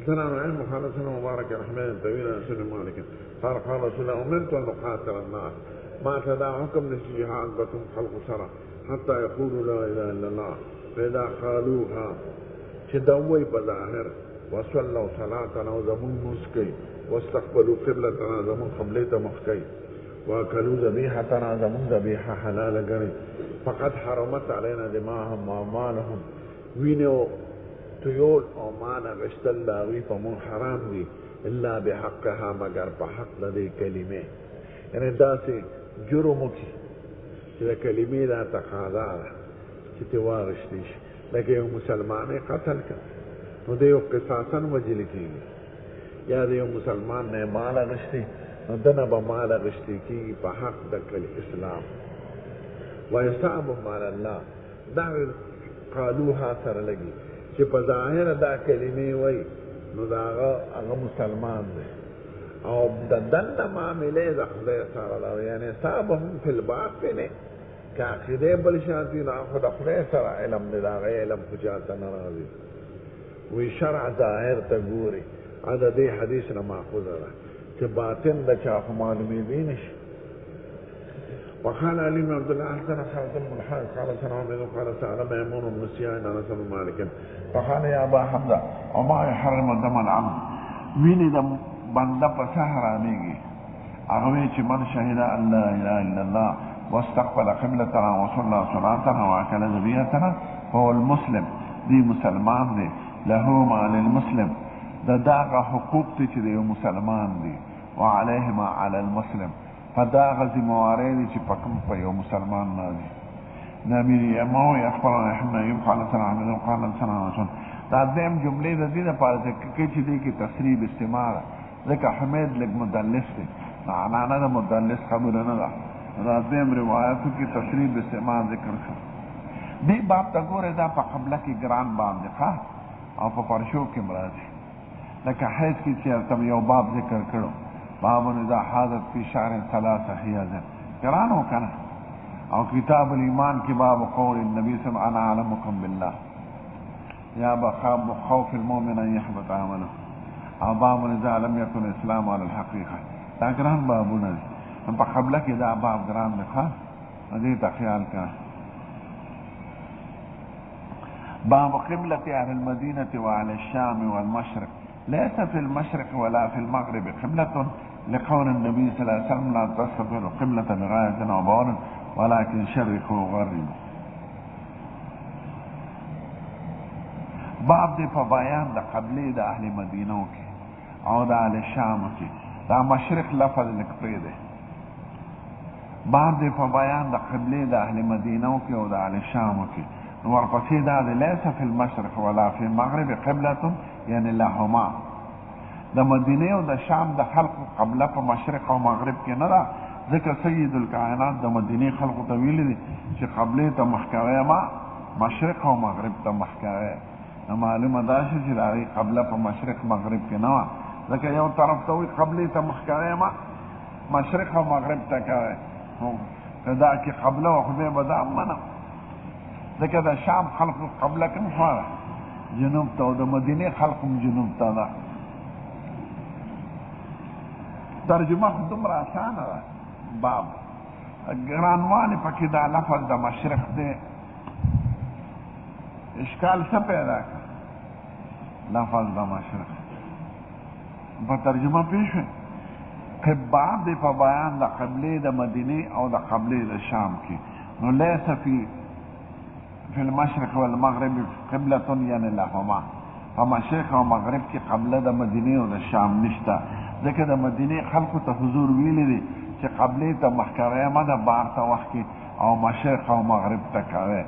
سنة عن محمد سنة مبارك الرحمن طويلة سنة مالك قال رسول الله أمرت أن أقاتل الناس ما تدع حكم نسجها عقبتهم خلق سرى حتى يقولوا لا إله إلا الله فإذا قالوها شدوي بظاهر وصلوا صلاتنا وزمون مسكي واستقبلوا قبلتنا زمون قبلت مخكي وأكلوا ذبيحتنا زمون ذبيحة حلال قري فقد حرمت علينا دماءهم وأموالهم وينو تیول او مانا غشتل لاغی فمون حرام دی الا بحقها مگر پا حق لدی کلمه یعنی دا سی جرمو کی چی دا کلمه دا تقاضا دا چی تواغشتیش لکه یو مسلمانی قتل کن نو دیو قصاصا وجل کیگی یا دیو مسلمان نے مال غشتی نو دنا با مال غشتی کیگی پا حق دا کل اسلام ویصعب مال اللہ دا قالوها سر لگی چې په ظاهر دا کلمې وای نو دا هغه مسلمان دی او د دنده معاملې د خدای سره لري یعنی صاحب هم په الباطن که عقیده بل شانتي نه خو د خدای سره علم دی دا علم خو چاته نه راځي وی شرع ظاهر ته ګوري دا دې حدیث نه ماخوذه ده چې باطن د چا خو معلومېدی نشي وقال علي بن عبد الله حسن خالد بن الحارث قال سنة عمر قال سأل ميمون بن سيان أنس بن مالك فقال يا أبا حمزة وما يحرم دم العبد ويني دم بنده بسهر عليك أغويت من شهد أن لا إله إلا الله واستقبل قبلتنا وصلى صلاتنا وأكل ذبيحتنا هو المسلم دي مسلمان دي له ما للمسلم داغ حقوق تي مسلمان دي وعليهما على المسلم فدا غزي موارد چې پکم په یو مسلمان نه دي نبی امو اخبرنا احنا يوم قال سنا عمل قال سنا عشان دا دیم جملې د دې لپاره چې دې کې تصریح استعمال ځکه حمید لګ مدلس دی معنا نه مدلس خبره نه ده دا دیم روایتو کې تصریح استعمال ذکر شو دې باب ته ګوره دا په قبله کې ګران باندې ښه او په پرشو کې مرادي لکه حیث کې چې تم یو باب ذکر کړو باب اذا حاضر في شهر ثلاثة حيازا قرانو كان او كتاب الايمان کی باب قول النبي صلى الله عليه وسلم انا اعلمكم بالله يا بخاب خوف المؤمن ان يحبط عمله او باب اذا لم يكن الاسلام على الحقيقه دا قران بابونه په قبله کې دا باب قران نه ښه دې ته خیال کا باب قبلة اهل المدينة وعلى الشام والمشرق ليس في المشرق ولا في المغرب قبلة لقول النبي صلى الله عليه وسلم لا تستقبلوا قبلة بغاية وبعد ولكن شرقوا وغربوا باب دې په بیان د قبلې د اهل مدینه کې او د اهل شام کې دا مشرق لفظ لیکلی دی باب دې په بیان د قبلې د اهل مدینه کې او د اهل شام کې نو ورپسې دا د ليس في المشرق ولا في المغرب قبلة یعنی لهما د مدینه او د شام د خلق قبله په مشرق او مغرب کې نه ده ځکه سید الکائنات د مدینه خلق ته ویل دي چې قبله ته مخکوي ما مشرق او مغرب ته مخکوي معلومه ده چې راغی قبله په مشرق مغرب کې نه و ځکه یو طرف ته وي قبله ته مخکوي ما مشرق او مغرب ته کوي دا کې قبله او خو به دا منه ځکه د شام خلق قبله کوم خوا جنوب ته او د مدینه خلق جنوب ته ده ترجمه دومره اسانه ده باب ګرانوالي پکې دا لفظ د مشرق دی اشکال څه پیدا کړ لفظ د مشرق په ترجمه پېښ که باب دی په بیان د قبلې د مدینه او د قبلې د شام کې نو لیس فی المشرق والمغرب قبلة یعنی لهما په مشرق او مغرب کې قبله د مدینه او د شام نشته ځکه د مدینه خلقو ته حضور ویلی دی چې قبلې ته مخکوي ما د بار ته وخت کې او مشرق او مغرب ته کوي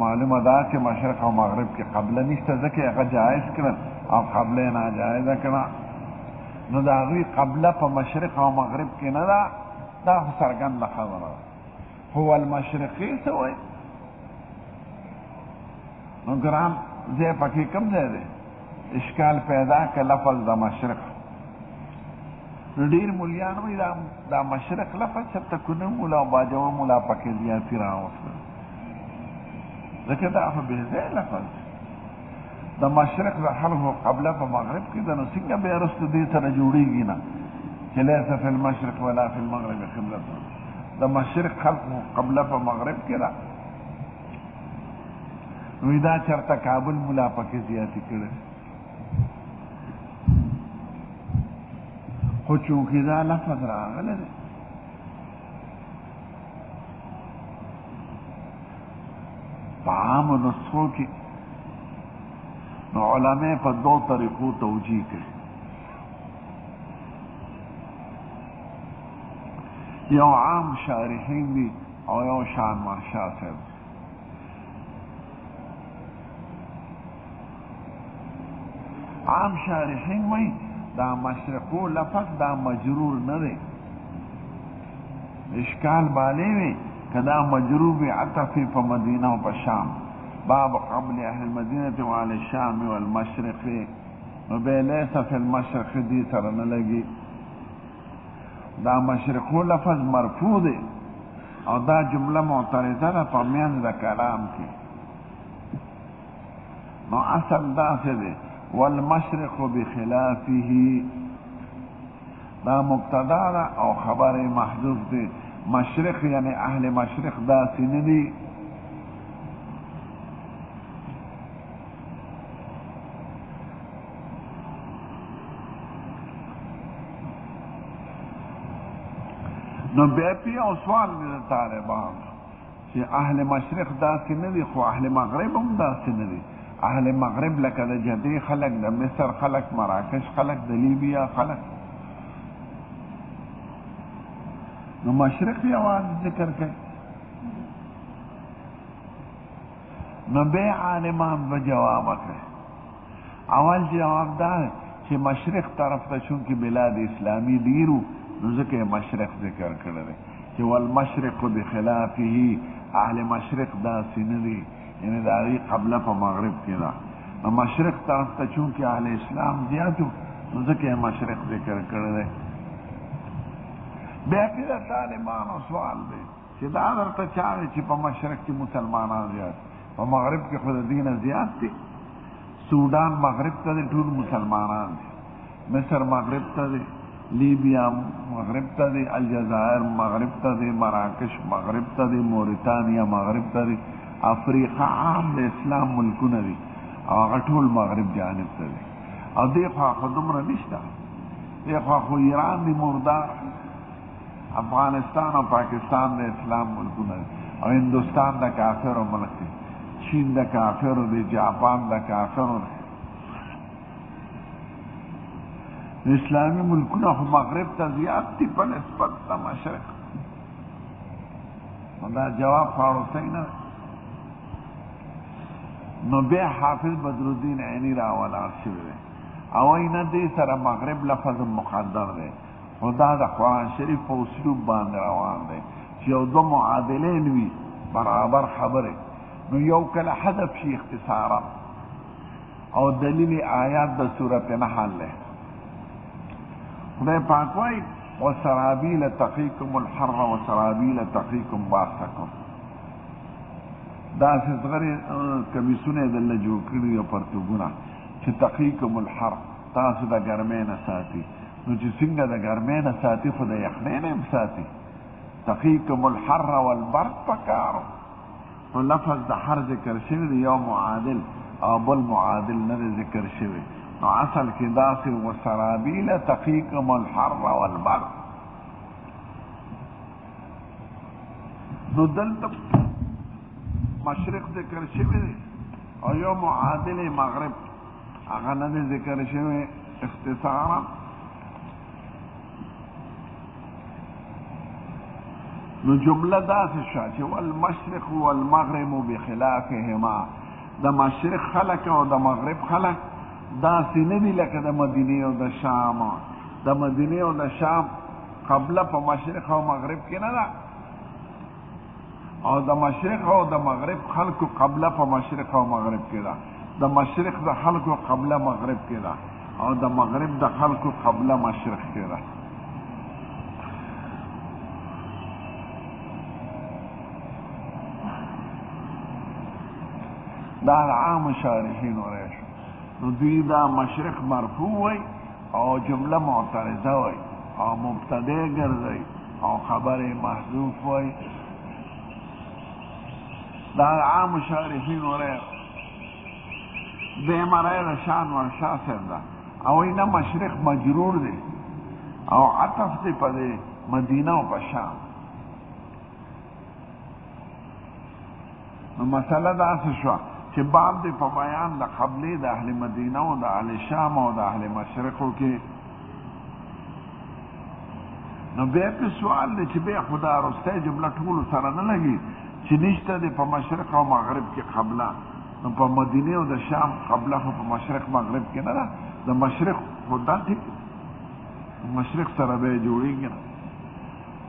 معلومه ده چې مشرق او مغرب کې قبله نشته ځکه هغه جایز کړل او قبله ناجایزه کړه نو د هغوی قبله په مشرق او مغرب کې نه ده دا خو څرګنده خبره ده هو المشرقي څه وایي نو ګران ځای پکې کوم ځای دی اشکال پیدا که لفظ د مشرق ډیر مولیان وایي دا مشرق لفظ چېرته کونه مولا او باجوه مولا پکې زیاتي راوستل ځکه دا خو بېځایه لفظ د مشرق د خلکو قبله په مغرب کې ده نو څنګه بیا وروسته دې سره جوړېږي نه چې لیس فی المشرق ولا فی المغرب قبله د مشرق خلکو قبله په مغرب کې ده نو دا چېرته کابل مولا پکې زیاتي کړی خو چونکې دا لفظ راغلی دی په عامو نسخو کې نو علماء په دو طریقو توجیه کوي یو عام شارحین دي او یو شان مرشاه صاحب عام شارحین وایي دا مشرقو لفظ دا مجرور نه دی اشکال بالی وی که دا مجرور بی عطفی په مدینه و په شام باب قبل اهل المدینه و اهل الشام والمشرق و بی لیس فی المشرق دی سره نه لگی دا مشرقو لفظ مرفوع دی او دا جمله معترضه ده په میانځ د کلام کې نو اصل داسې دی والمشرق بخلافه دا مبتدا ده او خبر محذوف دی مشرق یعنی اهل مشرق داسې نه دي نو بیا پی او سوال دی د طالبان چې اهل مشرق داسې نه دي خو اهل مغرب هم داسې نه دي اهل مغرب لکه د جدې خلق د مصر خلق مراکش خلق د لیبیا خلق نو مشرق یوان ذکر کوي نو بیا عالمان به جواب کوي اول جواب دا چې مشرق طرف ته چونکې بلاد اسلامی ډیرو نو ځکه مشرق ذکر کړی دی چې والمشرق بخلافه اهل مشرق داسې نه دي یعنی دا غي قبله په مغرب کې ده نو مشرق طرف ته چونکې اهل اسلام زیاتو نو ځکه مشرق ذکر کړی دی بیا کې د طالبانو سوال دی چې دا درته چا وایي چې په مشرق کې مسلمانان زیات په مغرب کې خو د دینه زیات دي سودان مغرب ته دی ټول مسلمانان دي مصر مغرب ته دی لیبیا مغرب ته دی الجزائر مغرب ته دی مراکش مغرب ته دی موريتانیا مغرب ته دی افریقا عام د اسلام ملکونه دي او هغه ټول مغرب جانب ته دي او دې خوا خو دومره نشته دې خوا خو ایران دی مردار افغانستان او پاکستان د اسلام ملکونه دي او هندوستان د کافرو ملک دی چین د کافرو دی جاپان د کافرو دی اسلامی ملکونه خو مغرب ته زیات دي په نسبت د مشرق دا جواب خواړو صحیح نه نو بیا حافظ بدرالدین عینی راولاړ شوی دی او نه دې سره مغرب لفظ مقدر دی خو دا د قرآن شریف په اسلوب باندې روان دی چې یو دو معادلین وي برابر خبرې نو یو کله حذف شي اختصارا او دلیل آیات د سورت نحل دی خدای پاک وایي وسرابیل تقیکم الحر وسرابیل تقیکم باسکم دا صغری کمیسونه دلته جوړ کړي او پرتګونه چې تقیکم الحر تاسو د ګرمۍ نه ساتي نو چې څنګه د ګرمۍ نه ساتي خو د یخنۍ نه هم ساتي تقیکم الحر والبرد پکارو نو لفظ د حر ذکر شوی دی یو معادل او بل معادل نه ذکر شوی نو اصل کې داسې وسرابیل تقیکم الحر والبرد نو دلته مشرق ذکر شوی دی او یو معادل مغرب هغه نه ذکر شوی اختصارا نو جمله داسې شوه چې والمشرق والمغرب بخلافهما د مشرق خلک او د مغرب خلک داسې نه دي لکه د مدینې او د شام د مدینې او د شام قبله په مشرق او مغرب کې نه ده او د مشرق او د مغرب خلکو قبله په مشرق او مغرب کې ده د مشرق د خلکو قبله مغرب کې ده او د مغرب د خلکو قبله مشرق کې ده دا عام شارحین ورش نو دوی دا مشرق مرفوع وی او جمله معترضه وی او مبتدا ګرځي او خبر محذوف وی دا عام شارحین ورش دیم رای شان ورشا صاحب دا او اینا مشرق مجرور دی او عطف دی پا دی مدینه و پا شام نو مسئله دا سشوا چه باب دی پا بیان دا قبلی دا اهل مدینه و دا اهل شام و دا اهل مشرقو که نو بیا پی سوال دی چه بیا خدا رسته جمله طولو سره نلگی چه نشته دی پا مشرق و مغرب که قبلا نو په مدینه او د شام قبله په مشرق مغرب کې نه ده د مشرق خدا ټیک مشرق سره به جوړیږي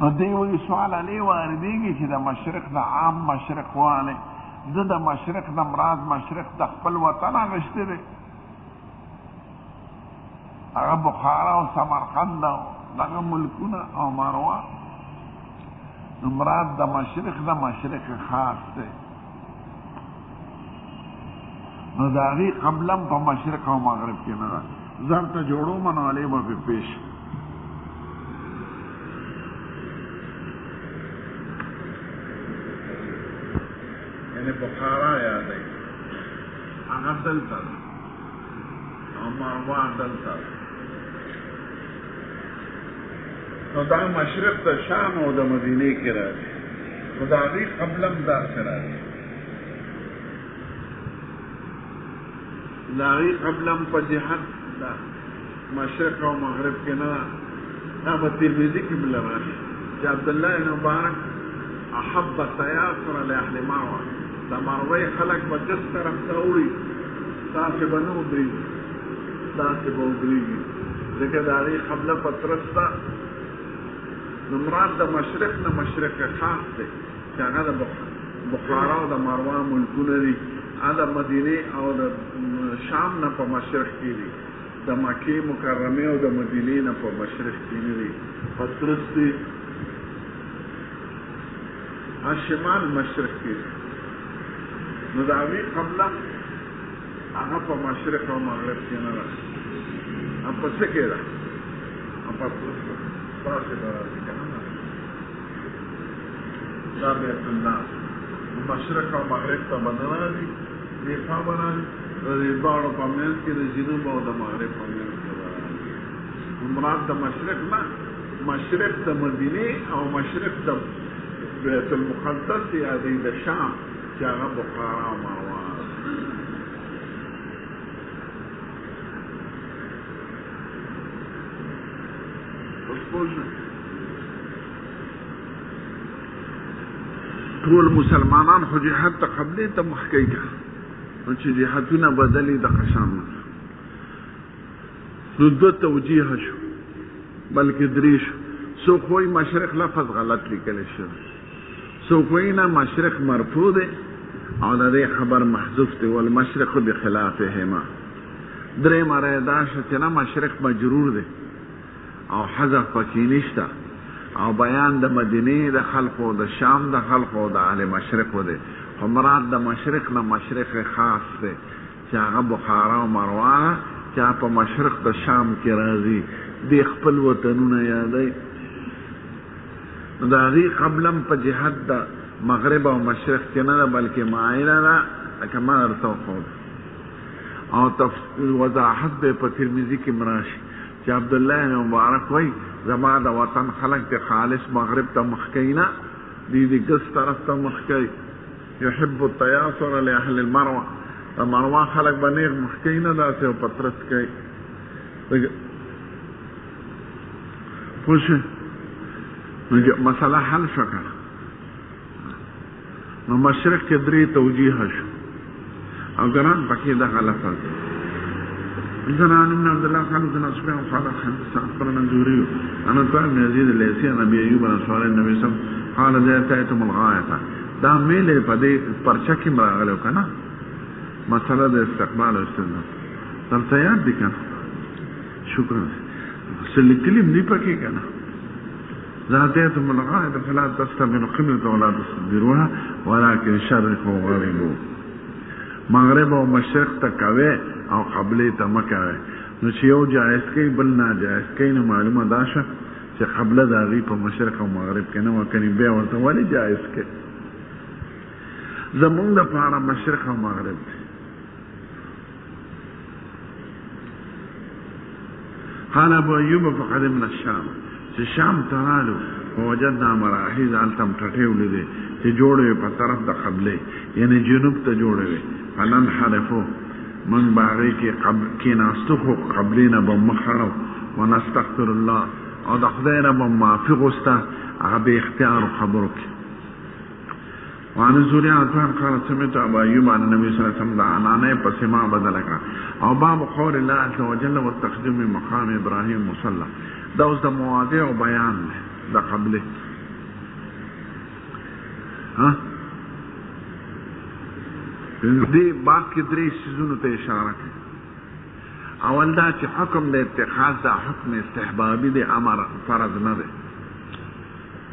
نو دی وی سوال علی واردېږي چې د مشرق د عام مشرق واله د مشرق د مراد مشرق د خپل وطن غشته دی هغه بخارا او سمرقند دغه ملکونه او مروه نو مراد د مشرق خاص دی نو داغی قبلم پا مشرق و مغرب کی ندا زر تا جوڑو منو علی با پی پیش یعنی بخارا یاد ہے آگا دلتا او مروان دلتا نو دا مشرق تا شام و دا مدینه کی را دی نو داغی قبلم دا سرا دی داغی قبلم پا جهت دا مشرق و مغرب کے نا با ترمیزی کی بلا راشی چا عبداللہ مبارک احب تیاسر لأهل مروہ دا مروی خلق با جس طرف تاوری تاسی بنو دریگی تاسی بو دریگی لیکن داغی قبل پترستا نمراد دا مشرق نا مشرق خاص دے چاگا دا بخارا و دا مروہ ملکون دی دا مدینه او دا شام نه په مشرق کې دي د مکې مکرمه او د مدینې نه په مشرق کې نه دي پترس دي شمال مشرق کې نو دا وی قبله هغه په مشرق او مغرب کې نه ده په څه کې ده په پترس تاسو راځي کنه دا بیت الله مشرق او مغرب ته بدل دي دی خبره دی باور په منځ کې د جنوب او د مغرب په منځ کې مراد د مشرق نه مشرق د مدینه او مشرق د بیت المقدس یا د شام چې هغه بخارا او مروان ټول مسلمانان خو جهاد ته قبلې ته مخکې کا نو چې جهادونه بدلې د قشان نو دو توجیه شو بلکې درې شو څوک وایي مشرق لفظ غلط لیکل شوی څوک وایي نه مشرق مرفوع دی او د دې خبر محذوف دی والمشرق بخلافهما درېمه رایه دا شوه چې نه مشرق مجرور دی او حذف پکې نشته او بیان د مدینه د خلقو د شام د خلقو د اهل مشرق دی خو مراد د مشرق نه مشرق خاص دی چې هغه بخارا او مروه چې په مشرق د شام کې راځي د خپل وطنونه یادای د هغې قبلم په جهت د مغرب او مشرق کې نه ده بلکې مایله ده لکه ما درته وښود او وضاحت به په ترمذي کې مراشي چې عبدالله مبارک وایي زما د وطن خلق د خالص مغرب ته مخکې نه دي د ګس طرف ته مخکې يحب التياسر لاهل المروه د مروه خلق به نیغ مخکې نه داسې او پترس کوي پوه شئ مسله حل شو کنه نو مشرق کې درې توجیه شو او ګران پکې دغه لفظ زنان ابن عبد الله قال ابن اصبح قال اخبرنا الزهري انا طالب بن يزيد الليثي عن ابي ايوب عن سؤال النبي صلى الله عليه وسلم قال اذا اتيتم الغايه دا میله په دې پرچا کې راغلو کنه مسله د استقبال او استدلال تاسو یاد دي کنه شکر سلیکلم دی پکې کنه اذا اتيتم الغايه فلا تستبقوا القبلة ولا تستدبروها ولكن شرقوا وغربوا مغرب او مشرق ته کوي او قبله ته مکوي. نو چې یو جایز کوي بل ناجایز کوي، نو معلومه دا شه چې قبله د هغې په مشرق او مغرب کې نه وکني بیا ورته ولې جایز کوي؟ زمونږ دپاره مشرق او مغرب دی. قال ابو ایوب فقدمنا الشام، چې شام ته رالو فوجدنا مراحیض، هلته م ټټې ولیدې چې جوړې وې په طرف د قبلې، یعنې جنوب ته جوړې وې. فننحرفو، موږ به هغې کې کېناستو، خو قبلې نه به مخ اړو. ونستغفر الله، او د خدای نه به معافي غوسته، هغه بې اختیارو خبرو کې. وعن الزهري عن عثمان قال سمعت ابا ايوب عن النبي صلى الله عليه وسلم عنانه پس ما بدل کړه. او باب قول الله عز وجل واتخذوا من مقام ابراهيم مصلى، دا اوس د مواضع او بیان دی د قبله. ها دې باب کې درې سيزونو ته اشاره کوي. اول دا چې حکم د اتخاذ دا حکم استحبابي دی، امر فرض نه دی.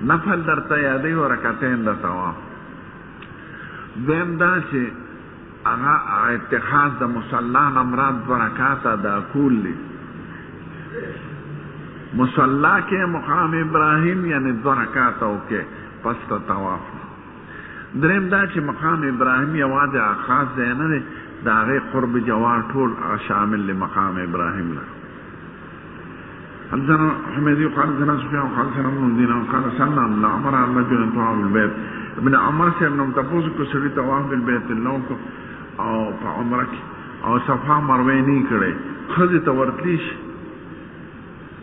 نفل درته یادوي او رکعتین د طواف. دویم دا چې هغه اتخاذ د مصلا نه مراد دوه رکعاته دا کول دي. مصلا کې مقام ابراهیم یعنی دوه رکعاته وکړي پس د طواف. دریم دا چې مقام ابراهیم یوازې خاص ځای نه دی، د هغې قرب جوار ټول شامل دی مقام ابراهیم له. حدثنا حميدي قال حدثنا سفيان قال حدثنا ابن دينار قال سمع ابن عمر عن رجل طواف بالبيت. ابن عمر سے ابن تپوس کو سړي طواف بالبيت الله کو او په عمره کې او صفا مروه نه کړي، ښځې ته ورتلی شي.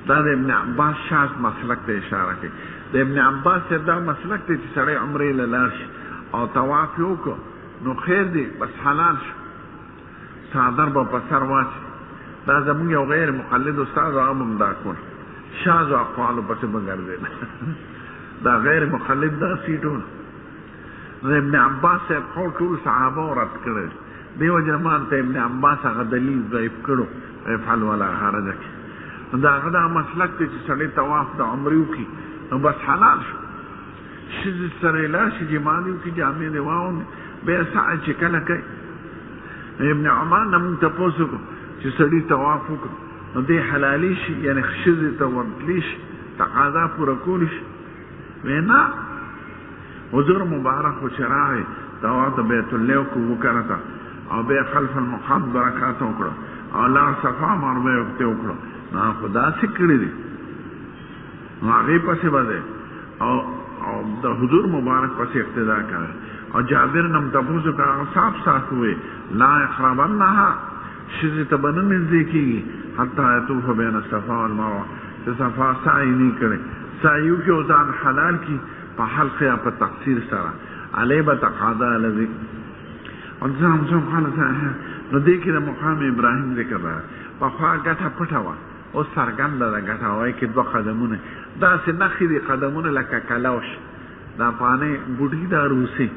دا د ابن عباس شاذ مسلک ته اشاره کوي. د ابن عباس دا مسلک ته چې سړی عمرې له لاړ شي او طواف یې وکړو نو خیر دی، بس حلال شو، څادر به په سر واچي. دا زمونږ یو غیر مقلد استاد هغه هم دا کول، شاذو اقوالو پسې به ګرځېد. دا غیر مقلد داسې ټول د ابن عباس صاحب قول ټول صحابه رد کړی. دې وجه ما ته ابن عباس هغه دلیل ضعیف کړو، افعل ولا حرج کې. دا هغه دا مسلک دی چې سړی طواف د عمرې وکړي نو بس حلال شو. ښځې سره یې لاړ شي جماع دې وکړي، جامې دې واغوندي، بیا سعی چې کله کوي. ابن عمر نه مونږ تپوس وکړو چې سړي طواف وکړو نو دې حلالي شي، یعنې ښځې ته ورتلی شي، تقاضا پوره کولی شي. وی نه، حضور مبارک خو چې راغی طواف د بیت الله وکړه او بیا خلف المقام دوه رکعاته وکړو او لاړ صفا مروه یې وکړو. نو خو داسې کړي دي، نو هغې پسې به دی او د حضور مبارک پسې اقتدا کوي. او جابر نه م تپوس وکړه، هغه صاف صاف ووایي لا یقربنها، ښځې ته به نه نږدې کېږي حتی یطوف بین الصفا والمروه، چې صفا سعی نه کړي، سعی وکړي او ځان حلال کړي په حلق یا په تقصیر سره، علیه به تقاضا لري. نو دې کې د مقام ابراهیم ذکر راغی. پخوا ګټه پټه وه، اوس څرګنده ده ګټه، وایي کې دوه قدمونه داسې نښې دي، قدمونه لکه کلوش، دا پانې بوډۍ دا روسي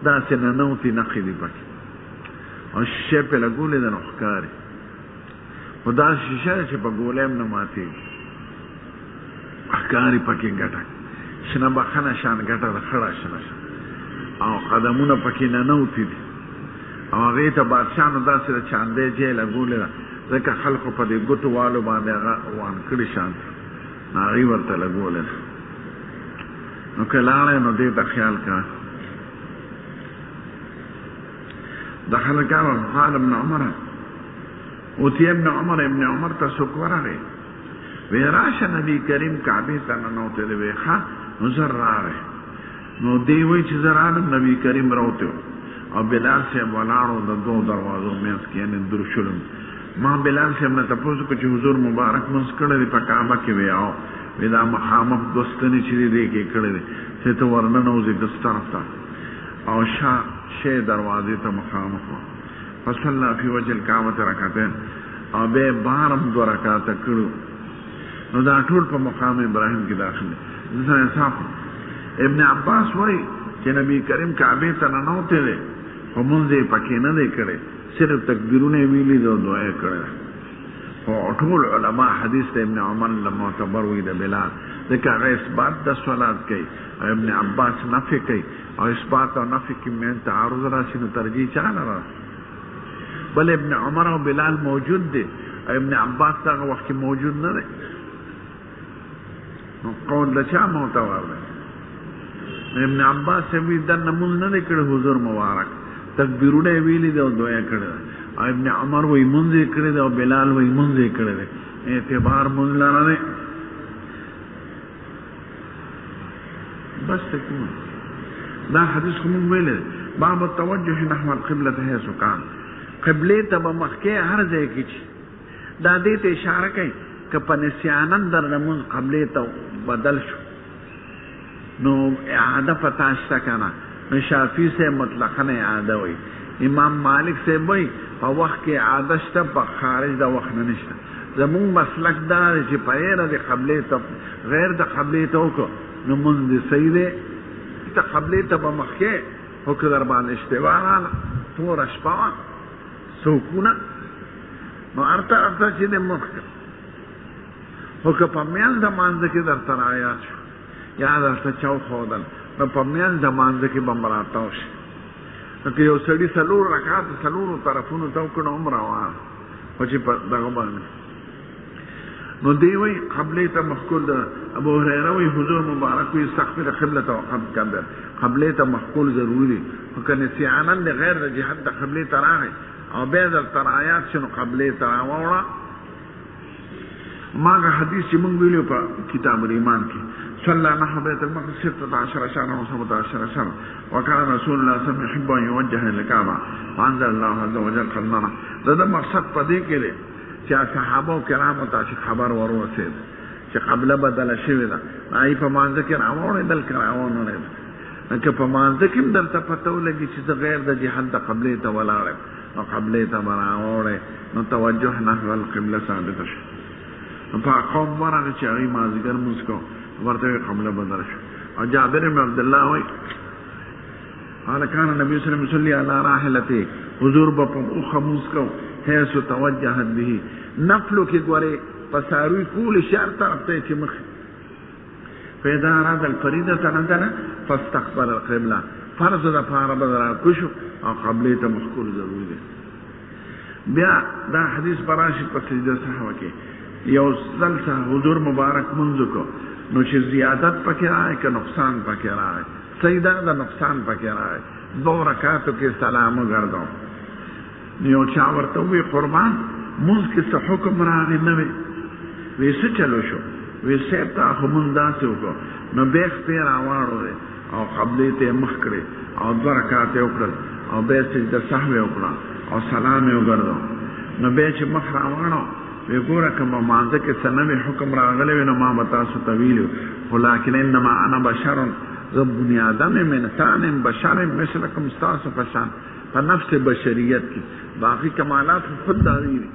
داسې ننوتې نښې دي پکې او شیشې پې لګولې ده نو ښکاري. خو دا شیشه ده چې په ګولۍ هم نه ماتېږي، ښکاري پکې ګټه، شنه بخنه شان ګټه ده، خړه شنه شان او قدمونه پکې ننوتې دي. او هغې ته بادشاهانو داسې د چاندۍ جای لګولې ده، ځکه خلکو په دې ګوتو والو باندې هغه وان کړي شان، نو هغې ورته لګولې ده. نو که لاړی نو دې ته خیال کوه. دخل کعبه قال ابن عمر اوتی ابن عمر ته څوک ورغی، وی راشه نبی کریم کعبې ته ننوتې دی. وی ښه نو زر راغی. نو دی وایي چې زه رالم، نبی کریم راوتی و او بلال صاحب ولاړو د دوو دروازو منځ کې، یعنې درشلم. ما بلال صاحب نه تپوس وکړو چې حضور مبارک منځ کړی دی په کعبه کې؟ وی او وی دا مخامخ دوه ستنې چې دی دې کې کړی دی چې ته ورننوځې دس طرف ته او شا شی دروازې ته مخامخ وه. فصلی فی وجه الکعبة رکعتین، او بیا بارم دوه رکعاته کړو. نو دا ټول په مقام ابراهیم کې داخل دی. ابن عباس وایي چې نبی کریم کعبې ته ننوتی دی خو مونځ یې پکې نه دی کړی، صرف تکبیرونه یې ویلي دي او دعا یې کړې ده. خو ټول علما حدیث ته ابن عمر له معتبر وایي د بلال، ځکه هغه اثبات د صلات کوي او ابن عباس نفي کوي، او اثبات او نفي کې مین تعارض راشي نو ترجیح چا نه راشي؟ بل ابن عمر او بلال موجود دي، ابن عباس دغه وخت موجود نه دی. نو قول د چا معتبر دی؟ ابن عباس وی د نمون نه کړ حضور مبارک تکبیرونه ویلي دی او دویا کړی. ابن عمر وی مونږ کړی دی او بلال وی مونږ کړی دی. اعتبار مونږ لاره دی. بس تکمل دا حدیث خو مونږ ویلی باب التوجه نحو القبلة حيث كان. قبله ته به مخکې هر ځای کې چې دا دې ته اشاره کوي که په نسیانن در لمونځ قبله ته بدل شو نو اعاده پتا شته که نه. نو شافعي صاحب مطلقا اعاده وایي، امام مالک صاحب وایي په وخت کې اعاده شته، په خارج د وخت نه نشته. زمونږ مسلک دا دی چې په غیر د قبلې ته غیر د قبلې ته وکړو نو مونځ دې صحیح دی. ته قبلې ته به مخکې خو که در باندې اشتباه راغله توره شپه وه څوکونه نو هر طرف ته چې دی مخکې خو که په میانځ د مانځه کې درته رایاد شو یا درته چا وښودل نو په میانځ د مانځه کې به م راتاو شي. نو که یو سړي څلور رکعاته څلورو طرفونو ته وکړو هم روان خو چې په دغه باندې نو دی وی قبله ته مخکول ده. ابو هريره وی حضور مبارک وی استغفر قبلته وقبل کبر. قبله ته مخکول ضروری خو که نسیانن د غیر د جهت د قبله ته راغی او بیا درته رعایات شنو قبله ته راوړه. ماغه حدیث چې مونږ ویلو په کتاب الایمان کې صلى نحو بیت المقدس 16 شهرا و 17 شهرا وكان رسول الله صلى الله عليه وسلم يحب ان يوجه الى الكعبه وانزل الله عز وجل قلنا. دا مقصد پدې کې دی چې صحابه کرامو ته خبر ورسېد چې قبله بدله شوې ده. ای په مانځه کې راوړېدل که راونه که په مانځه کې هم درته پته ولګي چې زه غیر د جهت د قبلې ته ولاړ یم نو قبلې ته به راوړې نو توجه نحو القبله ثابته شو. نو په قوم ورغه چې هغوی مازدیګر لمونځ کو ورته یې قبله بدله شو. او جابر بن عبدالله وایي قال كان النبي صلى الله عليه وسلم يصلي على راحلته. حضور به په اوښه لمونځ کو حيث توجهت به. نفلو کې ګورې په څاروي کول شهر طرف ته چې مخ فاذا اراد الفريضه نزل فاستقبل القبله. فرض د پاره به راکوشو او قبلې ته مخکول ضروري دی. بیا دا حدیث براشي په سجده سهو کې یو ځل حضور مبارک منځ کو نو چې زیادت پکې راغی که نقصان پکې راغی صحیح ده د نقصان پکې راغی. 2 رکعاتو کې سلام وګرځاو. یو چا ورته ووی قربان مونځ کې څه حکم راغی نه وی وی څه چلو شو وی صاحب ته خو مونځ داسې وکړو نو بیا خپې راواړولې او قبلې ته یې مخ کړې او 2 رکعات یې وکړل او بیا سجده سهو یې وکړه او سلام یې وګرځاو. نو بیا چې مخ راواړو وی ګوره که په مانځه کې څه نوی حکم راغلی وي نو ما به تاسو ته ویلي خو لکن انما انا بشر زه بني آدم یم انسان یم بشر یم مثلکم ستاسو په شان په نفس بشریت کې باقي کمالات خود داغي دي.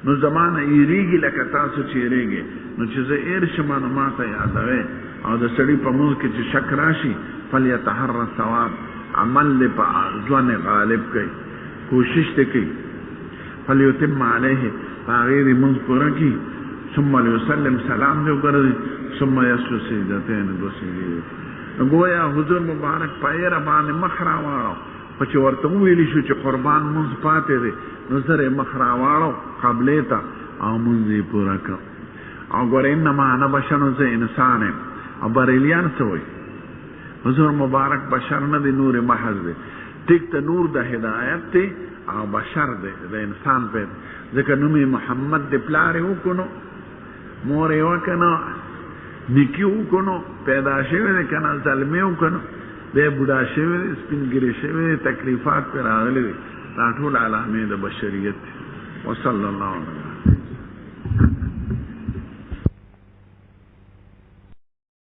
نو زمانه یریږي لکه تاسو چې یریږي نو چې زه ایر شم نو ما ته یادوي او د سړي په مونځ کې چې شک راشي فلیتحرى الثواب عمل له په ځوان غالب کوي کوشش ته کوي فلیتم علیه تغیر مونځ پوره کړي ثم لیسلم سلام دې وکړي ثم یسجد سجدتين 2 سجدې. گویا حضور مبارک پایر باندې مخ راواړو په چې ورته ویلی شو چې قربان مونځ پاتې دی نو سره مخ راواړو قبلې ته او مونځ یې پوره کړ. او ګوره انما انا بشر زه انسان یم. او بریلیان څه وایي حضور مبارک بشر نه دی نور محض دی. ټیک ته نور د هدایت دی او بشر دی د انسان په ځکه نوم محمد دی پلار یې وکړو مور یې وکړو نیکی وکړو پیدا شوی دی که نه ظلمې وکړو دی بوډا شوی دی سپین ګیری شوی دی تکلیفات پرې راغلي دي دا ټول علامې د بشریت دي. وصلی الله علیه